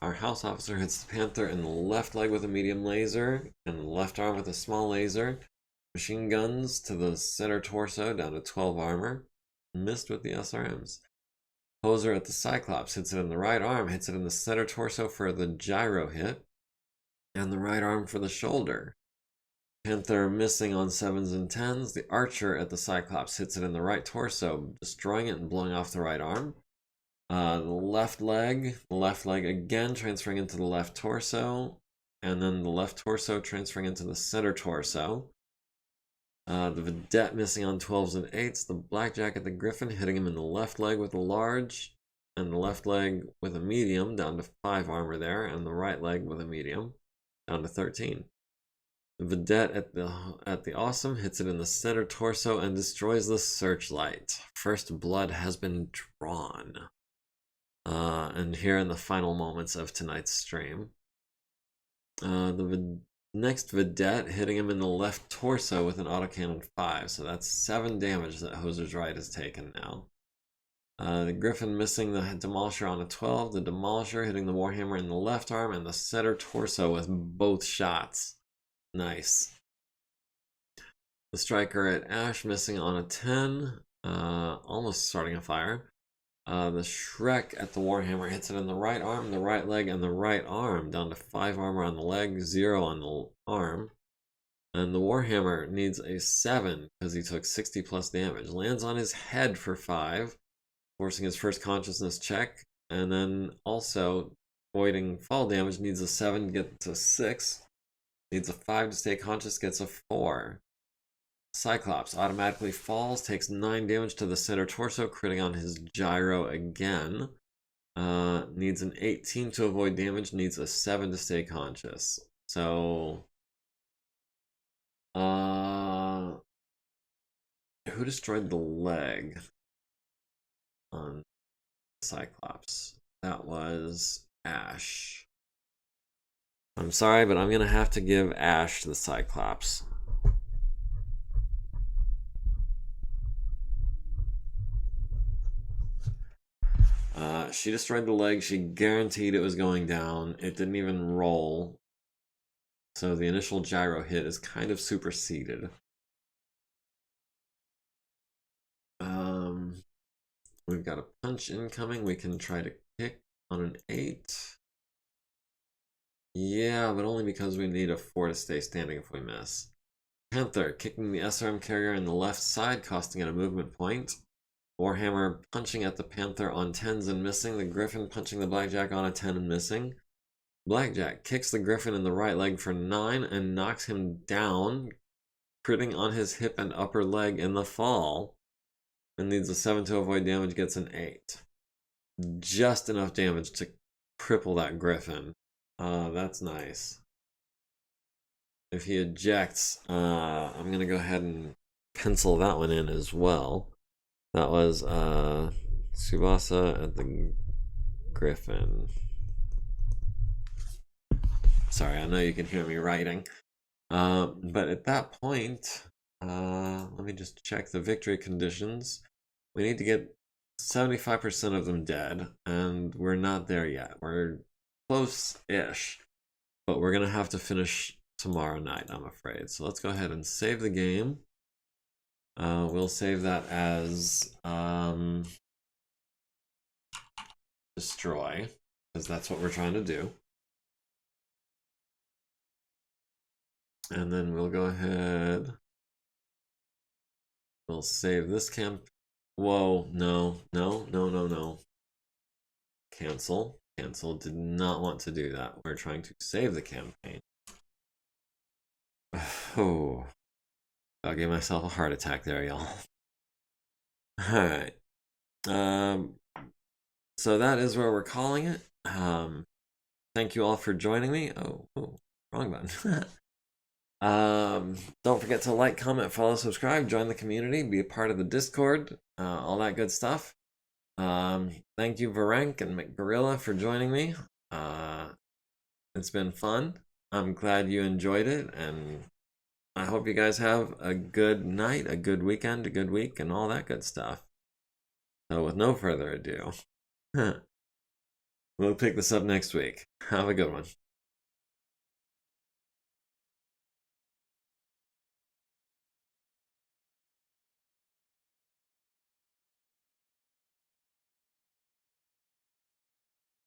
Our House Officer hits the Panther in the left leg with a medium laser, and the left arm with a small laser. Machine guns to the center torso down to 12 armor. Missed with the SRMs. Poser at the Cyclops hits it in the right arm, hits it in the center torso for the gyro hit, and the right arm for the shoulder. Panther missing on 7s and 10s. The Archer at the Cyclops hits it in the right torso, destroying it and blowing off the right arm. The left leg again transferring into the left torso, and then the left torso transferring into the center torso. The Vedette missing on 12s and 8s. The Blackjack at the Griffin hitting him in the left leg with a large, and the left leg with a medium, down to 5 armor there, and the right leg with a medium, down to 13. The Vedette at the Awesome hits it in the center torso and destroys the searchlight. First blood has been drawn. And here in the final moments of tonight's stream. The next Vedette hitting him in the left torso with an autocannon 5, so that's 7 damage that Hoser's Right has taken now. The Griffin missing the Demolisher on a 12, the Demolisher hitting the Warhammer in the left arm and the center torso with both shots. Nice. The Striker at Ash missing on a 10, almost starting a fire. The Shrek at the Warhammer hits it in the right arm, the right leg, and the right arm, down to 5 armor on the leg, 0 on the arm. And the Warhammer needs a 7 because he took 60 plus damage. Lands on his head for 5, forcing his first consciousness check. And then also, avoiding fall damage, needs a 7 to get to 6. Needs a 5 to stay conscious, gets a 4. Cyclops automatically falls, takes 9 damage to the center torso, critting on his gyro again. Needs an 18 to avoid damage, needs a 7 to stay conscious. So, who destroyed the leg on Cyclops? That was Ash. I'm sorry, but I'm gonna have to give Ash to the Cyclops. She destroyed the leg. She guaranteed it was going down. It didn't even roll. So the initial gyro hit is kind of superseded. We've got a punch incoming. We can try to kick on an 8. Yeah, but only because we need a 4 to stay standing if we miss. Panther kicking the SRM carrier in the left side, costing it a movement point. Warhammer punching at the Panther on 10s and missing. The Griffin punching the Blackjack on a 10 and missing. Blackjack kicks the Griffin in the right leg for 9 and knocks him down, critting on his hip and upper leg in the fall. And needs a 7 to avoid damage, gets an 8. Just enough damage to cripple that Griffin. That's nice. If he ejects, I'm gonna go ahead and pencil that one in as well. That was Tsubasa at the Griffin. Sorry, I know you can hear me writing. But at that point, let me just check the victory conditions. We need to get 75% of them dead, and we're not there yet. We're close-ish, but we're gonna have to finish tomorrow night, I'm afraid. So let's go ahead and save the game. We'll save that as destroy, because that's what we're trying to do. And then we'll go ahead. We'll save this camp. Whoa, no. Cancel. Cancel. Did not want to do that. We're trying to save the campaign. Oh. I gave myself a heart attack there, y'all. Alright. So that is where we're calling it. Thank you all for joining me. Oh, wrong button. Don't forget to like, comment, follow, subscribe, join the community, be a part of the Discord, all that good stuff. Thank you, Varenk and McGorilla, for joining me. It's been fun. I'm glad you enjoyed it, and I hope you guys have a good night, a good weekend, a good week, and all that good stuff. So with no further ado, we'll pick this up next week. Have a good one.